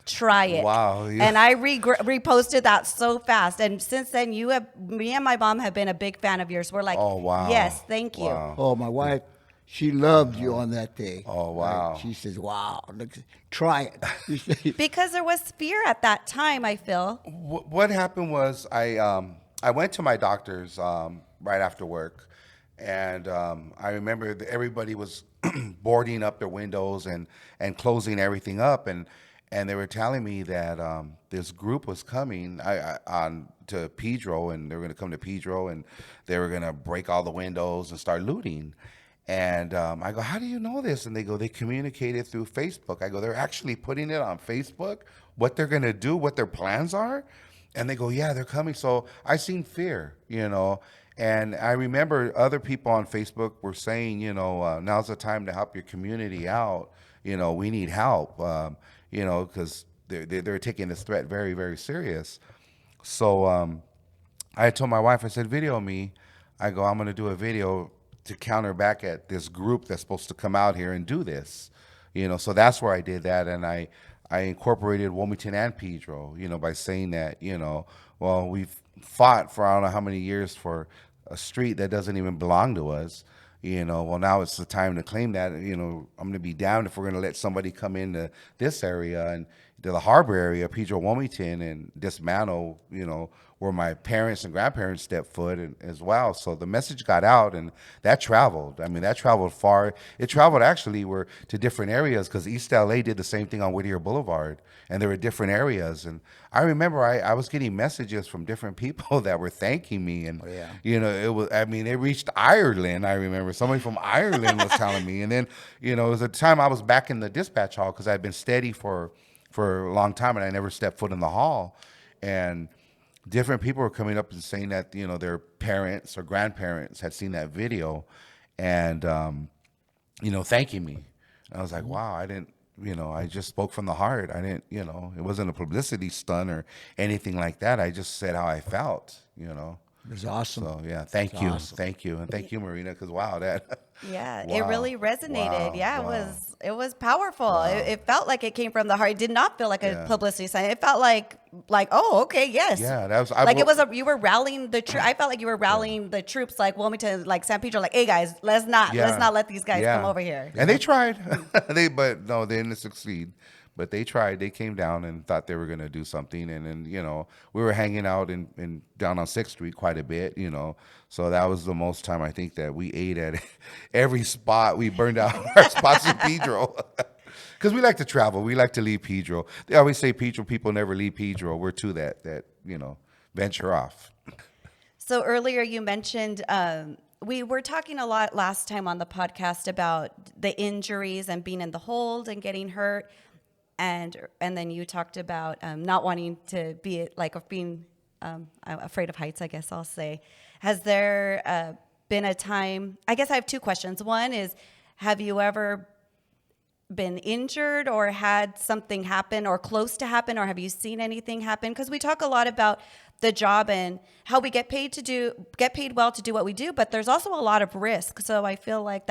Speaker 1: try it.
Speaker 3: Wow, yeah.
Speaker 1: And I reposted that so fast. And since then, me and my mom have been a big fan of yours. We're like,
Speaker 3: Oh, wow.
Speaker 1: yes, thank you.
Speaker 3: Wow.
Speaker 2: Oh, my wife, she loved you on that day.
Speaker 3: Oh, wow.
Speaker 2: She says, wow, look, try it.
Speaker 1: Because there was fear at that time, I feel.
Speaker 3: What happened was I went to my doctor's right after work, and I remember that everybody was boarding up their windows and closing everything up, and they were telling me that this group was coming on to Pedro, and they were going to come to Pedro, and they were going to break all the windows and start looting. And I go, how do you know this? And they go, they communicated through Facebook. I go, they're actually putting it on Facebook, what they're going to do, what their plans are. And they go, yeah, they're coming. So I seen fear, and I remember other people on Facebook were saying, now's the time to help your community out. We need help, because they're taking this threat very, very serious. So I told my wife, I said, video me. I go, I'm going to do a video to counter back at this group that's supposed to come out here and do this. So that's where I did that. And I incorporated Wilmington and Pedro, by saying that, well, we've fought for I don't know how many years for a street that doesn't even belong to us. Well, now it's the time to claim that. I'm going to be damned if we're going to let somebody come into this area. And to the harbor area, Pedro, Wilmington, and dismantle, where my parents and grandparents stepped foot as well. So the message got out, and that traveled. I mean, that traveled far. It traveled actually to different areas, because East LA did the same thing on Whittier Boulevard, and there were different areas. And I remember I was getting messages from different people that were thanking me, and it reached Ireland. I remember somebody from Ireland was telling me, and then it was a time I was back in the dispatch hall, because I'd been steady for a long time, and I never stepped foot in the hall, and different people were coming up and saying that their parents or grandparents had seen that video, and thanking me. And I was like, wow, I didn't, I just spoke from the heart. I didn't, it wasn't a publicity stunt or anything like that. I just said how I felt.
Speaker 2: It was awesome.
Speaker 3: So yeah, thank you, and thank you, Marina, because wow, that.
Speaker 1: Yeah,
Speaker 3: Wow.
Speaker 1: it really resonated.
Speaker 3: Wow.
Speaker 1: Yeah,
Speaker 3: Wow.
Speaker 1: it was powerful.
Speaker 3: Wow.
Speaker 1: It felt like it came from the heart. It did not feel like a publicity stunt. It felt like oh, okay, yes.
Speaker 3: Yeah, that was
Speaker 1: you were rallying the troops. I felt like you were rallying the troops, like Wilmington, like San Pedro, like, hey guys, let's not let these guys come over here.
Speaker 3: And they tried, but no, they didn't succeed. But they tried. They came down and thought they were going to do something, and then we were hanging out in down on 6th Street quite a bit, So that was the most time I think that we ate at every spot. We burned out our spots in Pedro. Because we like to travel. We like to leave Pedro. They always say Pedro people never leave Pedro. We're to that venture off.
Speaker 1: So earlier you mentioned we were talking a lot last time on the podcast about the injuries and being in the hold and getting hurt. And then you talked about not wanting to be being afraid of heights, I guess I'll say. Has there been a time, I guess I have two questions. One is, have you ever been injured or had something happen or close to happen, or have you seen anything happen? Because we talk a lot about the job and how we get paid well to do what we do, but there's also a lot of risk. So I feel like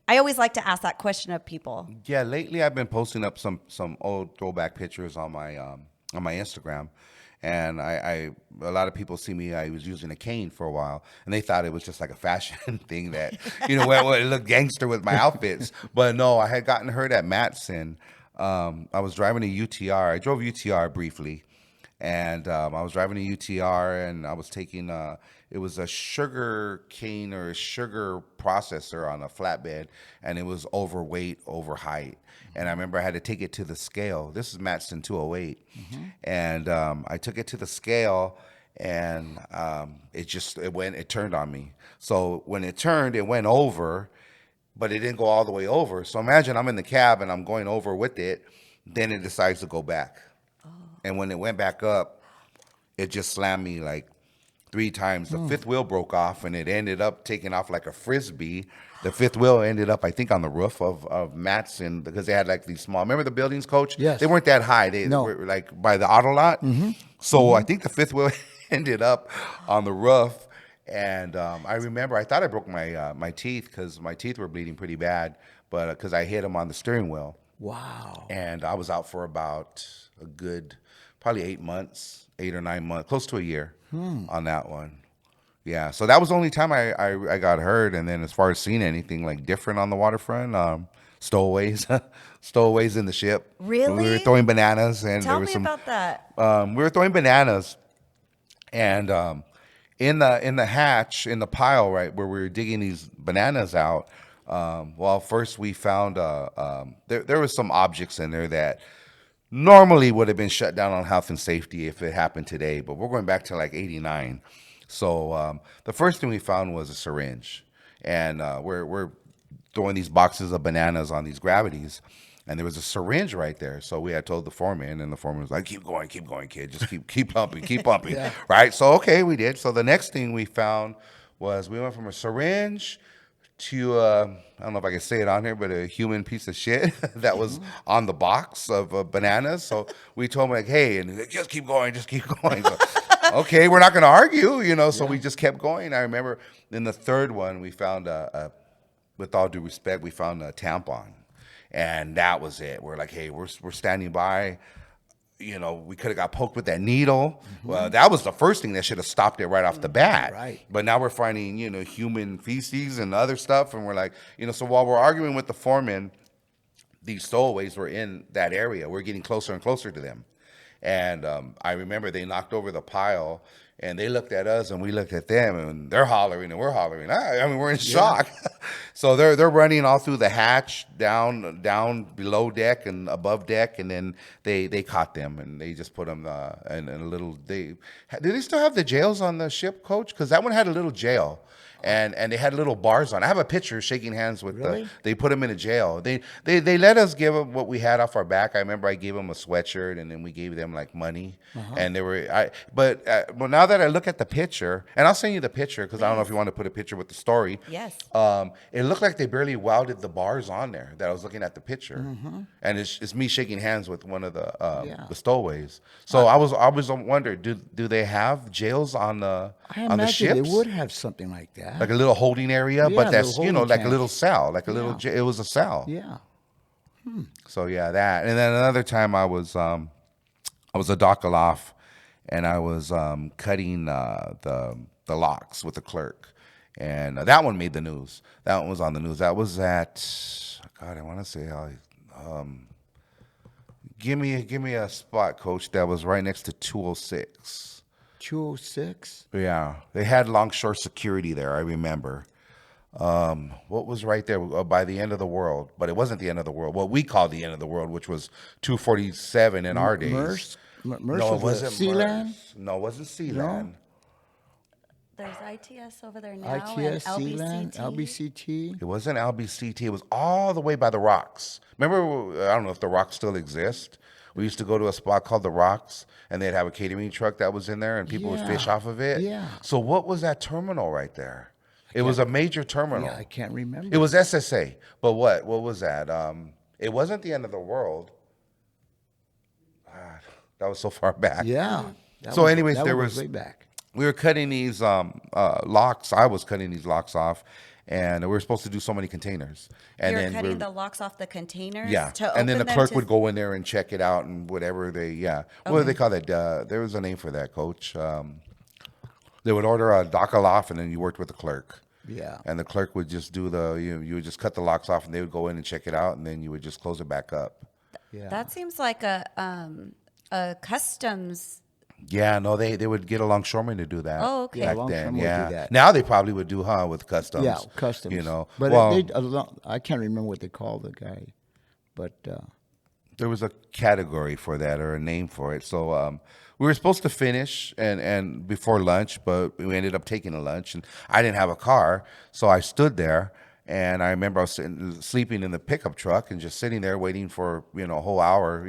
Speaker 1: I always like to ask that question of people.
Speaker 3: Yeah, lately I've been posting up some old throwback pictures on my Instagram, and a lot of people see me. I was using a cane for a while, and they thought it was just like a fashion thing that well, it looked gangster with my outfits. But no, I had gotten hurt at Matson. I was driving a UTR. I drove UTR briefly, and I was driving a UTR, and I was taking it was a sugar cane or a sugar processor on a flatbed, and it was overweight, over height. And I remember I had to take it to the scale. This is Matson 208. And I took it to the scale, and it turned on me. So when it turned, it went over, but it didn't go all the way over. So imagine I'm in the cab and I'm going over with it, then it decides to go back. And when it went back up, it just slammed me like 3 times. The fifth wheel broke off, and it ended up taking off like a Frisbee. The fifth wheel ended up, I think, on the roof of Matson, because they had like these small, remember the buildings, Coach?
Speaker 2: Yes.
Speaker 3: They weren't that high. They were like by the auto lot. So I think the fifth wheel ended up on the roof. And I remember I thought I broke my teeth, because my teeth were bleeding pretty bad, but because I hit them on the steering wheel.
Speaker 2: Wow.
Speaker 3: And I was out for about a good, probably 8 or 9 months, close to a year on that one. Yeah, so that was the only time I got hurt. And then as far as seeing anything like different on the waterfront, stowaways, stowaways in the ship.
Speaker 1: Really?
Speaker 3: We were throwing bananas, and
Speaker 1: Tell
Speaker 3: there was
Speaker 1: me
Speaker 3: some.
Speaker 1: about that.
Speaker 3: We were throwing bananas, and in the hatch, in the pile, right where we were digging these bananas out. Well, first we found there was some objects in there that normally would have been shut down on health and safety if it happened today, but we're going back to like '89. So the first thing we found was a syringe, and we're throwing these boxes of bananas on these gravities, and there was a syringe right there. So we had told the foreman, and the foreman was like, keep going, kid, just keep pumping,
Speaker 2: Yeah.
Speaker 3: right? So okay, we did. So the next thing we found was we went from a syringe to I don't know if I can say it on here, but a human piece of shit that was on the box of bananas. So we told him like, hey, and he's like, just keep going. So, okay, we're not going to argue, So we just kept going. I remember in the third one we found with all due respect, we found a tampon, and that was it. We're like, hey, we're standing by. We could have got poked with that needle. Well, that was the first thing that should have stopped it right off the bat.
Speaker 2: Right.
Speaker 3: But now we're finding, human feces and other stuff. And we're like, so while we're arguing with the foreman, these stowaways were in that area. We're getting closer and closer to them. And I remember they knocked over the pile, and they looked at us, and we looked at them, and they're hollering, and we're hollering. I mean, we're in shock. So they're running all through the hatch, down below deck and above deck, and then they caught them, and they just put them in a little. Did they still have the jails on the ship, Coach? Because that one had a little jail. And they had little bars on. I have a picture shaking hands with they put them in a jail. They let us give them what we had off our back. I remember I gave them a sweatshirt, and then we gave them like money. And they were but now that I look at the picture, and I'll send you the picture because I don't know if you want to put a picture with the story.
Speaker 1: Yes.
Speaker 3: It looked like they barely welded the bars on there. That I was looking at the picture, and it's me shaking hands with one of the stowaways. So I was wondering, do they have jails on the ships?
Speaker 2: They would have something like that.
Speaker 3: Like a little holding area, but that's,
Speaker 2: little
Speaker 3: like
Speaker 2: holding
Speaker 3: a little cell, like a little, it was a cell.
Speaker 2: Yeah.
Speaker 3: So yeah, that. And then another time I was a dock aloft, and I was cutting the locks with the clerk. And that one made the news. That one was on the news. That was at, God, I want to say, give me a spot, Coach, that was right next to 206.
Speaker 2: 206?
Speaker 3: Yeah, they had longshore security there, I remember. What was right there? By the end of the world, but it wasn't the end of the world. What we call the end of the world, which was 247 in our days.
Speaker 2: No, it wasn't Sealand?
Speaker 3: No, it wasn't Sealand.
Speaker 1: There's ITS over there now.
Speaker 2: ITS,
Speaker 1: and
Speaker 2: Sealand,
Speaker 1: LBCT.
Speaker 2: LBCT.
Speaker 3: It wasn't LBCT. It was all the way by the rocks. Remember, I don't know if the rocks still exist. We used to go to a spot called the Rocks, and they'd have a catering truck that was in there, and people would fish off of it.
Speaker 2: Yeah.
Speaker 3: So what was that terminal right there? It was a major terminal.
Speaker 2: Yeah, I can't remember.
Speaker 3: It was SSA. But what was that? It wasn't the end of the world. God, that was so far back.
Speaker 2: Yeah.
Speaker 3: Anyways, there
Speaker 2: was
Speaker 3: was
Speaker 2: way back.
Speaker 3: we were cutting these locks. I was cutting these locks off, and we were supposed to do so many containers. And
Speaker 1: You're
Speaker 3: then
Speaker 1: cutting the locks off the containers.
Speaker 3: yeah,
Speaker 1: To
Speaker 3: and then the
Speaker 1: open them
Speaker 3: clerk
Speaker 1: to-
Speaker 3: would go in there and check it out and whatever what do they call that? There was a name for that, Coach. They would order a dock aloft, and then you worked with the clerk.
Speaker 2: Yeah.
Speaker 3: And the clerk would just do you would just cut the locks off, and they would go in and check it out, and then you would just close it back up.
Speaker 2: Yeah.
Speaker 1: That seems like a customs.
Speaker 3: Yeah, no, they would get a longshoreman to do that.
Speaker 1: Oh, okay.
Speaker 2: Yeah,
Speaker 3: Back
Speaker 2: longshoreman
Speaker 3: then,
Speaker 2: would do
Speaker 3: yeah.
Speaker 2: that.
Speaker 3: Now they probably would do with customs.
Speaker 2: Yeah, customs.
Speaker 3: You know,
Speaker 2: But I can't remember what they call the guy. But
Speaker 3: there was a category for that or a name for it. So we were supposed to finish and before lunch, but we ended up taking a lunch, and I didn't have a car, so I stood there. And I remember I was sleeping in the pickup truck and just sitting there waiting for, a whole hour,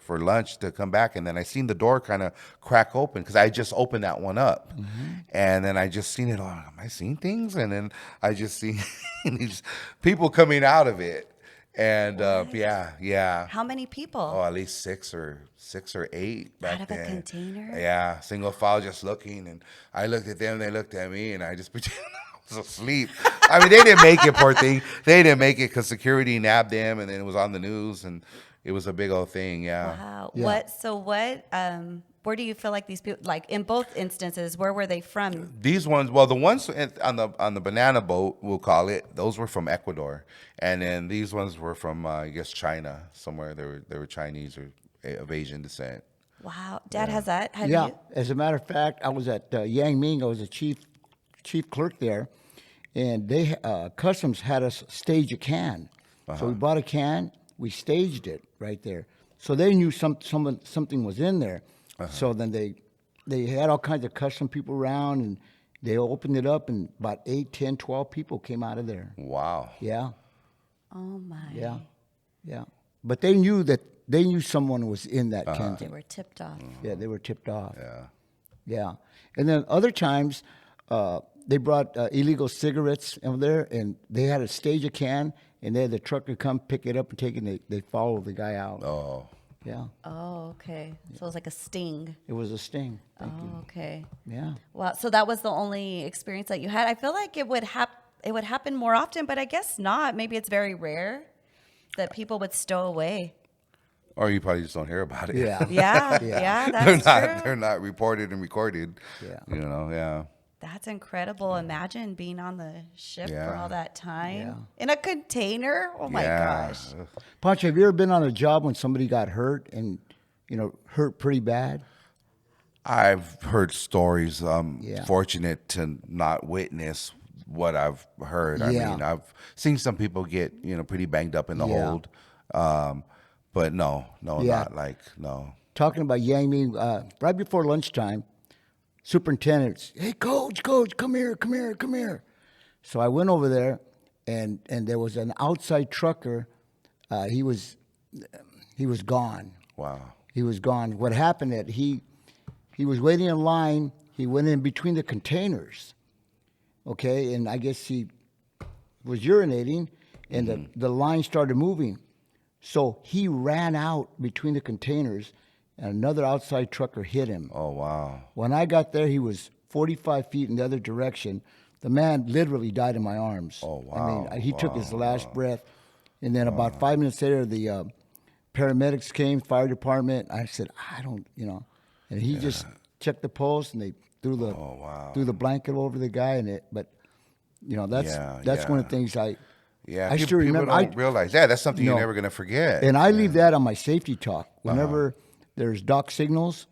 Speaker 3: for lunch to come back. And then I seen the door kind of crack open because I just opened that one up. And then I just seen it. Am I seeing things? And then I just seen these people coming out of it. And yeah.
Speaker 1: How many people?
Speaker 3: Oh, at least six or eight back
Speaker 1: Out of
Speaker 3: then.
Speaker 1: a container?
Speaker 3: Yeah, single file, just looking. And I looked at them, they looked at me, and I just pretended I was asleep. I mean, they didn't make it, poor thing. They didn't make it because security nabbed them, and then it was on the news, and it was a big old thing. Yeah.
Speaker 1: Wow.
Speaker 2: Yeah.
Speaker 1: Where do you feel like these people, like in both instances, where were they from?
Speaker 3: These ones, well, the ones on the banana boat, we'll call it, those were from Ecuador, and then these ones were from I guess China somewhere. They were Chinese or of Asian descent.
Speaker 1: Wow. Dad has that? Have
Speaker 2: yeah,
Speaker 1: you?
Speaker 2: as a matter of fact, I was at Yang Ming. I was a chief clerk there, and they customs had us stage a can. So we bought a can, we staged it right there. So they knew something was in there. So then they had all kinds of custom people around, and they opened it up, and about 8, 10, 12 people came out of there.
Speaker 3: Wow.
Speaker 2: Yeah,
Speaker 1: Oh, my.
Speaker 2: yeah. But they knew someone was in that can.
Speaker 1: They were tipped off.
Speaker 2: Yeah, they were tipped off.
Speaker 3: Yeah.
Speaker 2: Yeah. And then other times, they brought illegal cigarettes over there, and they had to stage a can, and they had the trucker come pick it up and take it, and they follow the guy out.
Speaker 3: Oh.
Speaker 2: Yeah.
Speaker 1: Oh, okay. So it was like a sting.
Speaker 2: It was a sting. Thank you.
Speaker 1: Okay.
Speaker 2: Yeah.
Speaker 1: Wow. So that was the only experience that you had. I feel like it would happen more often, but I guess not. Maybe it's very rare that people would stow away.
Speaker 3: Or you probably just don't hear about it.
Speaker 2: Yeah.
Speaker 1: Yeah.
Speaker 2: Yeah.
Speaker 1: That's true.
Speaker 3: They're not reported and recorded.
Speaker 2: Yeah.
Speaker 3: Yeah.
Speaker 1: That's incredible. Imagine being on the ship for
Speaker 3: Yeah.
Speaker 1: all that time
Speaker 2: Yeah.
Speaker 1: in a container. Oh my
Speaker 3: Yeah.
Speaker 1: gosh.
Speaker 2: Pancho, have you ever been on a job when somebody got hurt and, hurt pretty bad?
Speaker 3: I've heard stories.
Speaker 2: Yeah.
Speaker 3: Fortunate to not witness what I've heard. I
Speaker 2: Yeah.
Speaker 3: mean, I've seen some people get pretty banged up in the
Speaker 2: Yeah.
Speaker 3: hold, but no,
Speaker 2: Yeah.
Speaker 3: no.
Speaker 2: Talking about Yang Ming, right before lunchtime, superintendent, hey, coach, come here. So I went over there, and there was an outside trucker. He was gone.
Speaker 3: Wow.
Speaker 2: He was gone. What happened that he was waiting in line. He went in between the containers, okay, and I guess he was urinating, and the line started moving. So he ran out between the containers, and another outside trucker hit him.
Speaker 3: Oh, wow.
Speaker 2: When I got there, he was 45 feet in the other direction. The man literally died in my arms.
Speaker 3: Oh,
Speaker 2: I
Speaker 3: wow.
Speaker 2: mean, he took his last breath. And then about 5 minutes later, the paramedics came, fire department. I said, I don't, and he just checked the pulse, and they threw the blanket over the guy. But that's one of the things I
Speaker 3: Yeah,
Speaker 2: still remember.
Speaker 3: People don't realize that. That's something you're
Speaker 2: No.
Speaker 3: never going to forget.
Speaker 2: And I leave that on my safety talk. Whenever there's dock signals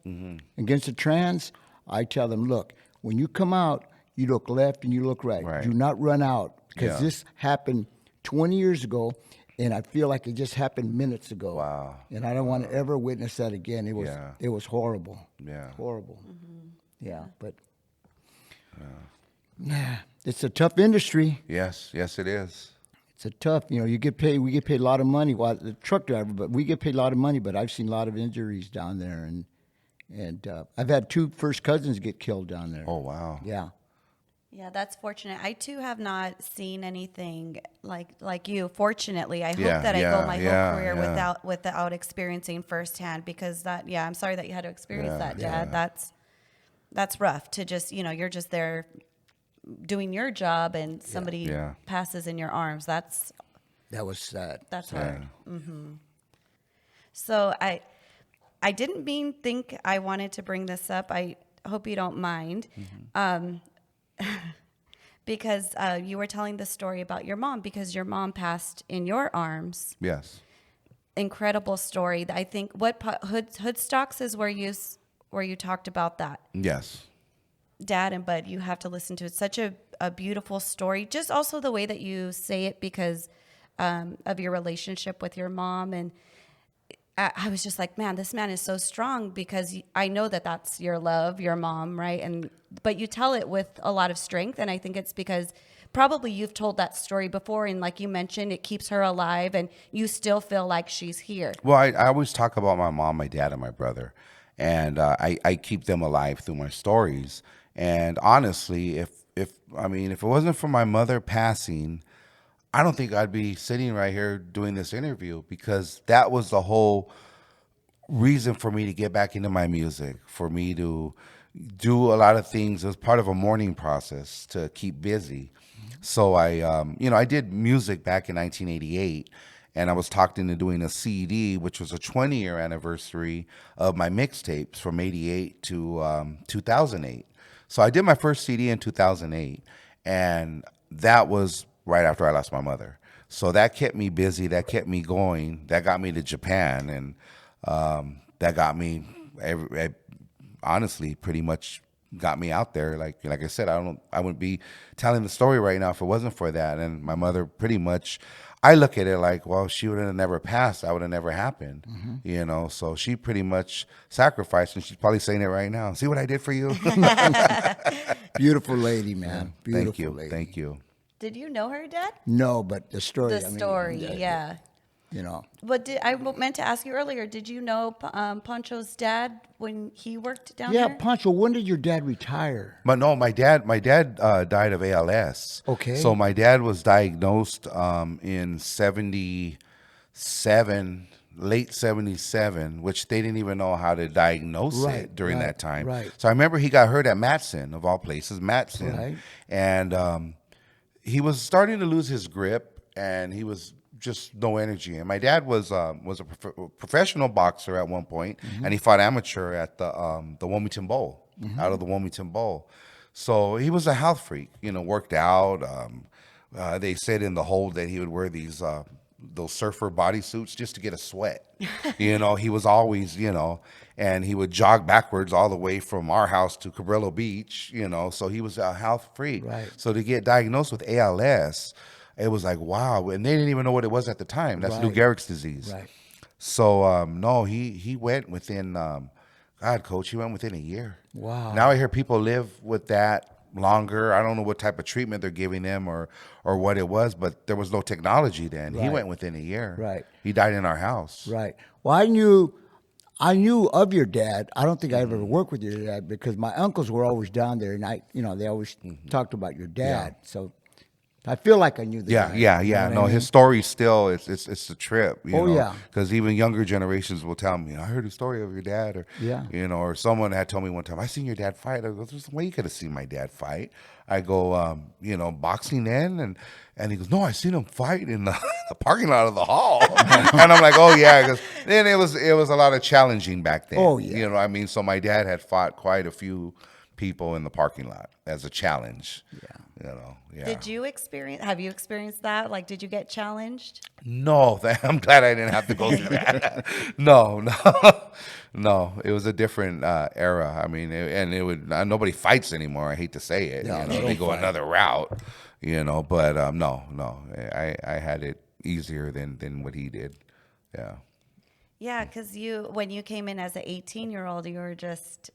Speaker 2: against the trans, I tell them, look, when you come out, you look left and you look right.
Speaker 3: Right.
Speaker 2: Do not run out, because
Speaker 3: Yeah.
Speaker 2: this happened 20 years ago, and I feel like it just happened minutes ago.
Speaker 3: Wow.
Speaker 2: And I don't want to ever witness that again. It was
Speaker 3: Yeah.
Speaker 2: it was horrible.
Speaker 3: Yeah.
Speaker 2: Horrible. Yeah, but it's a tough industry.
Speaker 3: Yes, it is.
Speaker 2: It's a tough, we get paid a lot of money, while the truck driver, but we get paid a lot of money, but I've seen a lot of injuries down there, and I've had 2 first cousins get killed down there.
Speaker 3: Oh, wow.
Speaker 2: Yeah.
Speaker 1: Yeah, that's fortunate. I too have not seen anything like you. Fortunately, I hope
Speaker 3: Yeah,
Speaker 1: that I
Speaker 3: yeah,
Speaker 1: go my
Speaker 3: yeah,
Speaker 1: whole career
Speaker 3: yeah.
Speaker 1: without experiencing firsthand, because I'm sorry that you had to experience that, Dad.
Speaker 3: yeah.
Speaker 1: That's rough to just, you're just there doing your job and somebody
Speaker 3: Yeah.
Speaker 1: passes in your arms. That
Speaker 2: That was sad.
Speaker 1: That's hard. So I didn't think I wanted to bring this up. I hope you don't mind. Because you were telling the story about your mom, because your mom passed in your arms.
Speaker 3: Yes.
Speaker 1: Incredible story. I think Hoodstocks is where you talked about that.
Speaker 3: Yes.
Speaker 1: Dad and Bud, you have to listen to it. Such a beautiful story. Just also the way that you say it, because of your relationship with your mom. And I was just like, man, this man is so strong, because I know that that's your love, your mom, right? But you tell it with a lot of strength. And I think it's because probably you've told that story before. And like you mentioned, it keeps her alive, and you still feel like she's here.
Speaker 3: Well, I always talk about my mom, my dad, and my brother. And I keep them alive through my stories. And honestly, if it wasn't for my mother passing, I don't think I'd be sitting right here doing this interview, because that was the whole reason for me to get back into my music, for me to do a lot of things as part of a mourning process to keep busy. So I did music back in 1988, and I was talked into doing a CD, which was a 20-year anniversary of my mixtapes from 88 to 2008. So I did my first CD in 2008, and that was right after I lost my mother. So that kept me busy. That kept me going. That got me to Japan, and that got me, honestly, pretty much got me out there. Like I said, I wouldn't be telling the story right now if it wasn't for that. And my mother, pretty much, I look at it like, well, she would have never passed. That would have never happened, So she pretty much sacrificed, and she's probably saying it right now. See what I did for you?
Speaker 2: Beautiful lady, man. Beautiful lady.
Speaker 3: Thank you.
Speaker 1: Did you know her, Dad?
Speaker 2: No, but the story.
Speaker 1: The story, yeah. But I meant to ask you earlier, did you know Pancho's dad when he worked down
Speaker 2: Yeah,
Speaker 1: there?
Speaker 2: Pancho, when did your dad retire?
Speaker 3: But no, my dad died of ALS.
Speaker 2: Okay.
Speaker 3: So my dad was diagnosed in 77, late 77, which they didn't even know how to diagnose it during that time.
Speaker 2: Right.
Speaker 3: So I remember he got hurt at Matson, of all places, Matson.
Speaker 2: Right.
Speaker 3: And he was starting to lose his grip, and he was just no energy. And my dad was a professional boxer at one point, and he fought amateur at the Wilmington Bowl, out of the Wilmington Bowl. So he was a health freak, worked out. They said in the hold that he would wear those surfer bodysuits just to get a sweat. He was always, and he would jog backwards all the way from our house to Cabrillo Beach, so he was a health freak.
Speaker 2: Right.
Speaker 3: So to get diagnosed with ALS, it was like, wow. And they didn't even know what it was at the time. That's Lou Gehrig's disease.
Speaker 2: Right.
Speaker 3: So, no, he went within, God, Coach, he went within a year.
Speaker 2: Wow.
Speaker 3: Now I hear people live with that longer. I don't know what type of treatment they're giving them or what it was, but there was no technology then. He
Speaker 2: Right.
Speaker 3: went within a year.
Speaker 2: Right.
Speaker 3: He died in our house.
Speaker 2: Right. Well, I knew of your dad. I don't think I ever worked with your dad because my uncles were always down there, and they always talked about your dad. So I feel like I knew the guy.
Speaker 3: Yeah.
Speaker 2: You know what I
Speaker 3: No,
Speaker 2: mean?
Speaker 3: his story still it's a trip.
Speaker 2: Oh, yeah.
Speaker 3: Because even younger generations will tell me, I heard a story of your dad, or
Speaker 2: Yeah.
Speaker 3: or someone had told me one time, I seen your dad fight. I go, there's no way you could have seen my dad fight. I go, boxing then, and he goes, no, I seen him fight in the parking lot of the hall. And I'm like, oh yeah, because then it was a lot of challenging back then.
Speaker 2: Oh, yeah.
Speaker 3: You know what I mean? So my dad had fought quite a few people in the parking lot as a challenge. Yeah. Yeah.
Speaker 1: Have you experienced that? Like, did you get challenged?
Speaker 3: No, I'm glad I didn't have to go through that. No. It was a different era. I mean, nobody fights anymore. I hate to say it.
Speaker 2: No,
Speaker 3: they go another route. But no. I had it easier than what he did. Yeah.
Speaker 1: Yeah, because when you came in as an 18-year-old, you were just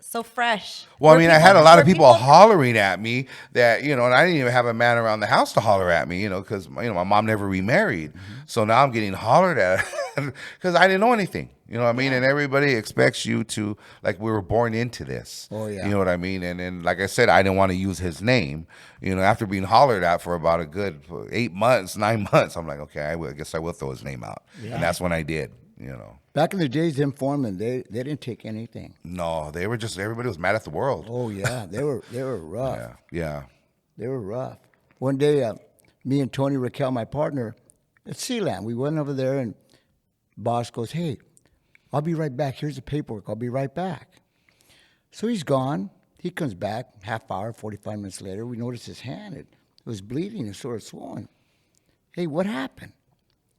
Speaker 1: so fresh.
Speaker 3: Well, I mean, I had a lot of people hollering at me that, and I didn't even have a man around the house to holler at me, because, my mom never remarried. Mm-hmm. So now I'm getting hollered at because I didn't know anything, you know what I mean? And everybody expects you to, like, we were born into this.
Speaker 2: Oh, yeah.
Speaker 3: You know what I mean? And then, like I said, I didn't want to use his name. After being hollered at for about a good 9 months, I'm like, okay, I guess I will throw his name out. Yeah. And that's when I did,
Speaker 2: Back in the days, them foremen, they didn't take anything.
Speaker 3: No, they were just, everybody was mad at the world.
Speaker 2: Oh yeah, they were rough.
Speaker 3: Yeah.
Speaker 2: They were rough. One day, me and Tony Raquel, my partner, at Sealand, we went over there, and boss goes, "Hey, I'll be right back. Here's the paperwork. I'll be right back." So he's gone. He comes back, half hour, 45 minutes later. We notice his hand. It was bleeding. It sort of swollen. Hey, what happened?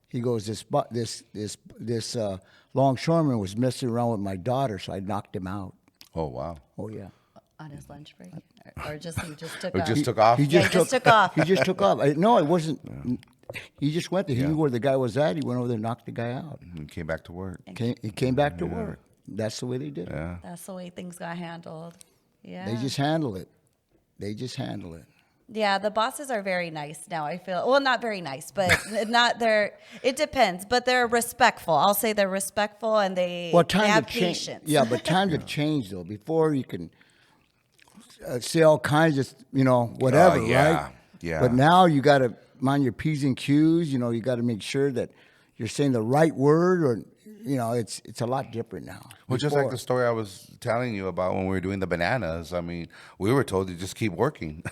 Speaker 2: He goes, this longshoreman was messing around with my daughter, so I knocked him out.
Speaker 3: Oh, wow.
Speaker 2: Oh, yeah.
Speaker 1: On his lunch break? Or just he just took
Speaker 3: Or
Speaker 1: off?
Speaker 3: just took off?
Speaker 2: He just
Speaker 1: took off.
Speaker 2: He just took off. No, it wasn't. He just went there. He knew where the guy was at. He went over there and knocked the guy out.
Speaker 3: He came back to work.
Speaker 2: He came back to work. That's the way they did it.
Speaker 3: Yeah.
Speaker 1: That's the way things got handled. Yeah.
Speaker 2: They just handle it.
Speaker 1: Yeah, the bosses are very nice now, I feel. Well, not very nice, but it depends, but they're respectful. I'll say they're respectful, and they have patience.
Speaker 2: Yeah, but times have changed, though. Before you can say all kinds of, whatever, right?
Speaker 3: Yeah.
Speaker 2: But now you got to mind your P's and Q's. You got to make sure that you're saying the right word, or, it's a lot different now.
Speaker 3: Well, just like the story I was telling you about when we were doing the bananas. I mean, we were told to just keep working.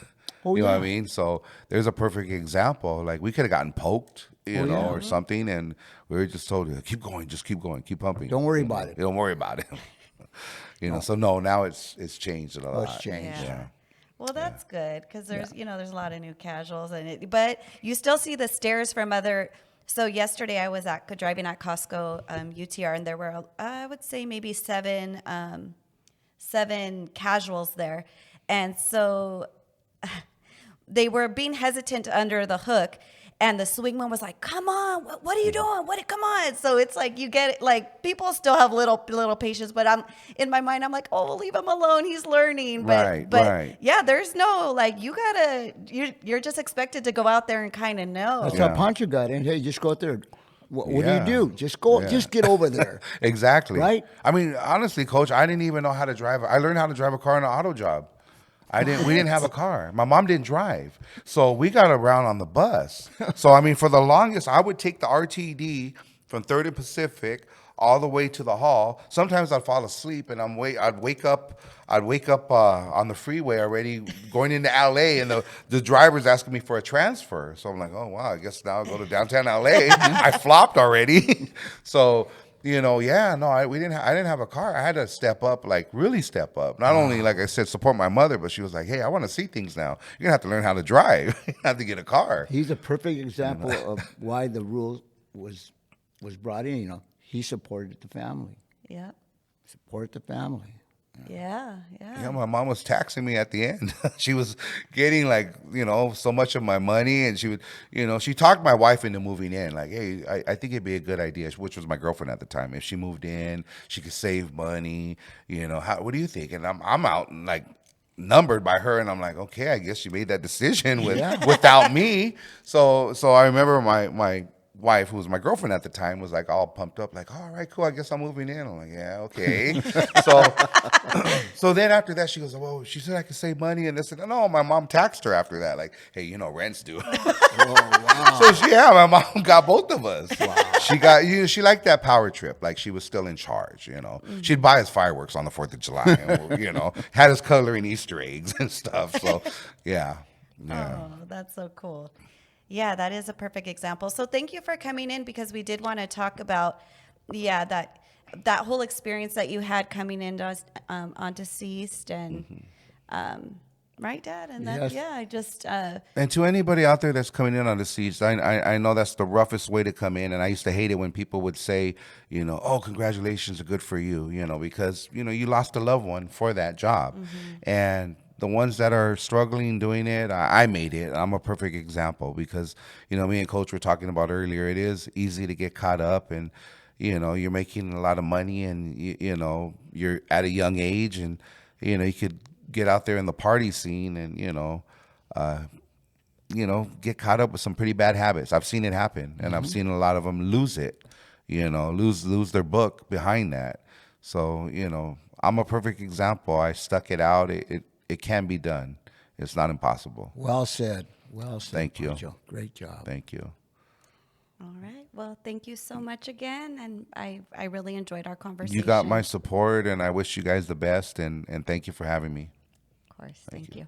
Speaker 2: Oh,
Speaker 3: you know
Speaker 2: yeah.
Speaker 3: what I mean? So there's a perfect example. Like, we could have gotten poked, or something, and we were just told, keep going, just keep going, keep pumping.
Speaker 2: Don't worry about it.
Speaker 3: Don't worry about it. So no, now it's changed a lot.
Speaker 2: It's changed.
Speaker 1: Yeah. Well, that's good, because there's there's a lot of new casuals, but you still see the stares from other. So yesterday I was driving at Costco UTR, and there were I would say maybe seven casuals there, and so they were being hesitant under the hook, and the swingman was like, "Come on, what are you doing? Come on!" So it's like you get it, like people still have little patience, but I'm in my mind, I'm like, "Oh, leave him alone. He's learning." But
Speaker 3: Right.
Speaker 1: yeah, there's no you're just expected to go out there and kind of know.
Speaker 2: That's how Pancho got in. Hey, just go out there. What do you do? Just go.
Speaker 3: Yeah.
Speaker 2: Just get over there.
Speaker 3: Exactly.
Speaker 2: Right?
Speaker 3: I mean, honestly, Coach, I didn't even know how to drive. I learned how to drive a car in an auto job. We didn't have a car. My mom didn't drive. So we got around on the bus. So, I mean, for the longest, I would take the RTD from 3rd and Pacific all the way to the hall. Sometimes I'd fall asleep, and I'd wake up on the freeway already going into LA, and the driver's asking me for a transfer. So I'm like, oh, wow, I guess now I'll go to downtown LA. I flopped already. So yeah, no, I didn't have a car. I had to step up, like really step up. Not only, like I said, support my mother, but she was like, hey, I want to see things now. You're gonna have to learn how to drive. You have to get a car.
Speaker 2: He's a perfect example of why the rule was brought in. He supported the family.
Speaker 1: Yeah.
Speaker 2: Support the family.
Speaker 1: Yeah.
Speaker 3: Yeah, my mom was taxing me at the end. She was getting like, so much of my money, and she would, she talked my wife into moving in. Like, hey, I think it'd be a good idea, which was my girlfriend at the time. If she moved in, she could save money. What do you think? And I'm out and like numbered by her, and I'm like, okay, I guess she made that decision without me. So I remember my wife, who was my girlfriend at the time, was like all pumped up, like, all right, cool, I guess I'm moving in. I'm like, yeah, okay. So then after that, she goes, well, she said I could save money and this and that. No, my mom taxed her after that, like, hey, rent's due.
Speaker 2: Wow.
Speaker 3: So my mom got both of us. Wow. She got, she liked that power trip, like she was still in charge. She'd buy us fireworks on the 4th of July, and, had us coloring Easter eggs and stuff. So yeah.
Speaker 1: Oh, that's so cool. Yeah, that is a perfect example. So thank you for coming in, because we did want to talk about, that whole experience that you had coming in on Deceased, and right, Dad? And then,
Speaker 2: Yes.
Speaker 1: I just
Speaker 3: And to anybody out there that's coming in on Deceased, I know that's the roughest way to come in, and I used to hate it when people would say, oh, congratulations are good for you, because you lost a loved one for that job, and the ones that are struggling doing it, I made it. I'm a perfect example, because me and Coach were talking about earlier. It is easy to get caught up, and you're making a lot of money, and you're at a young age, and you could get out there in the party scene and get caught up with some pretty bad habits. I've seen it happen, and I've seen a lot of them lose it, lose their book behind that. So I'm a perfect example. I stuck it out. It can be done. It's not impossible.
Speaker 2: Well said. Well said.
Speaker 3: Thank you.
Speaker 2: Pancho. Great job.
Speaker 3: Thank you.
Speaker 1: all right. Well, thank you so much again, and I really enjoyed our conversation.
Speaker 3: You got my support, and I wish you guys the best, and thank you for having me.
Speaker 1: Of course. Thank you.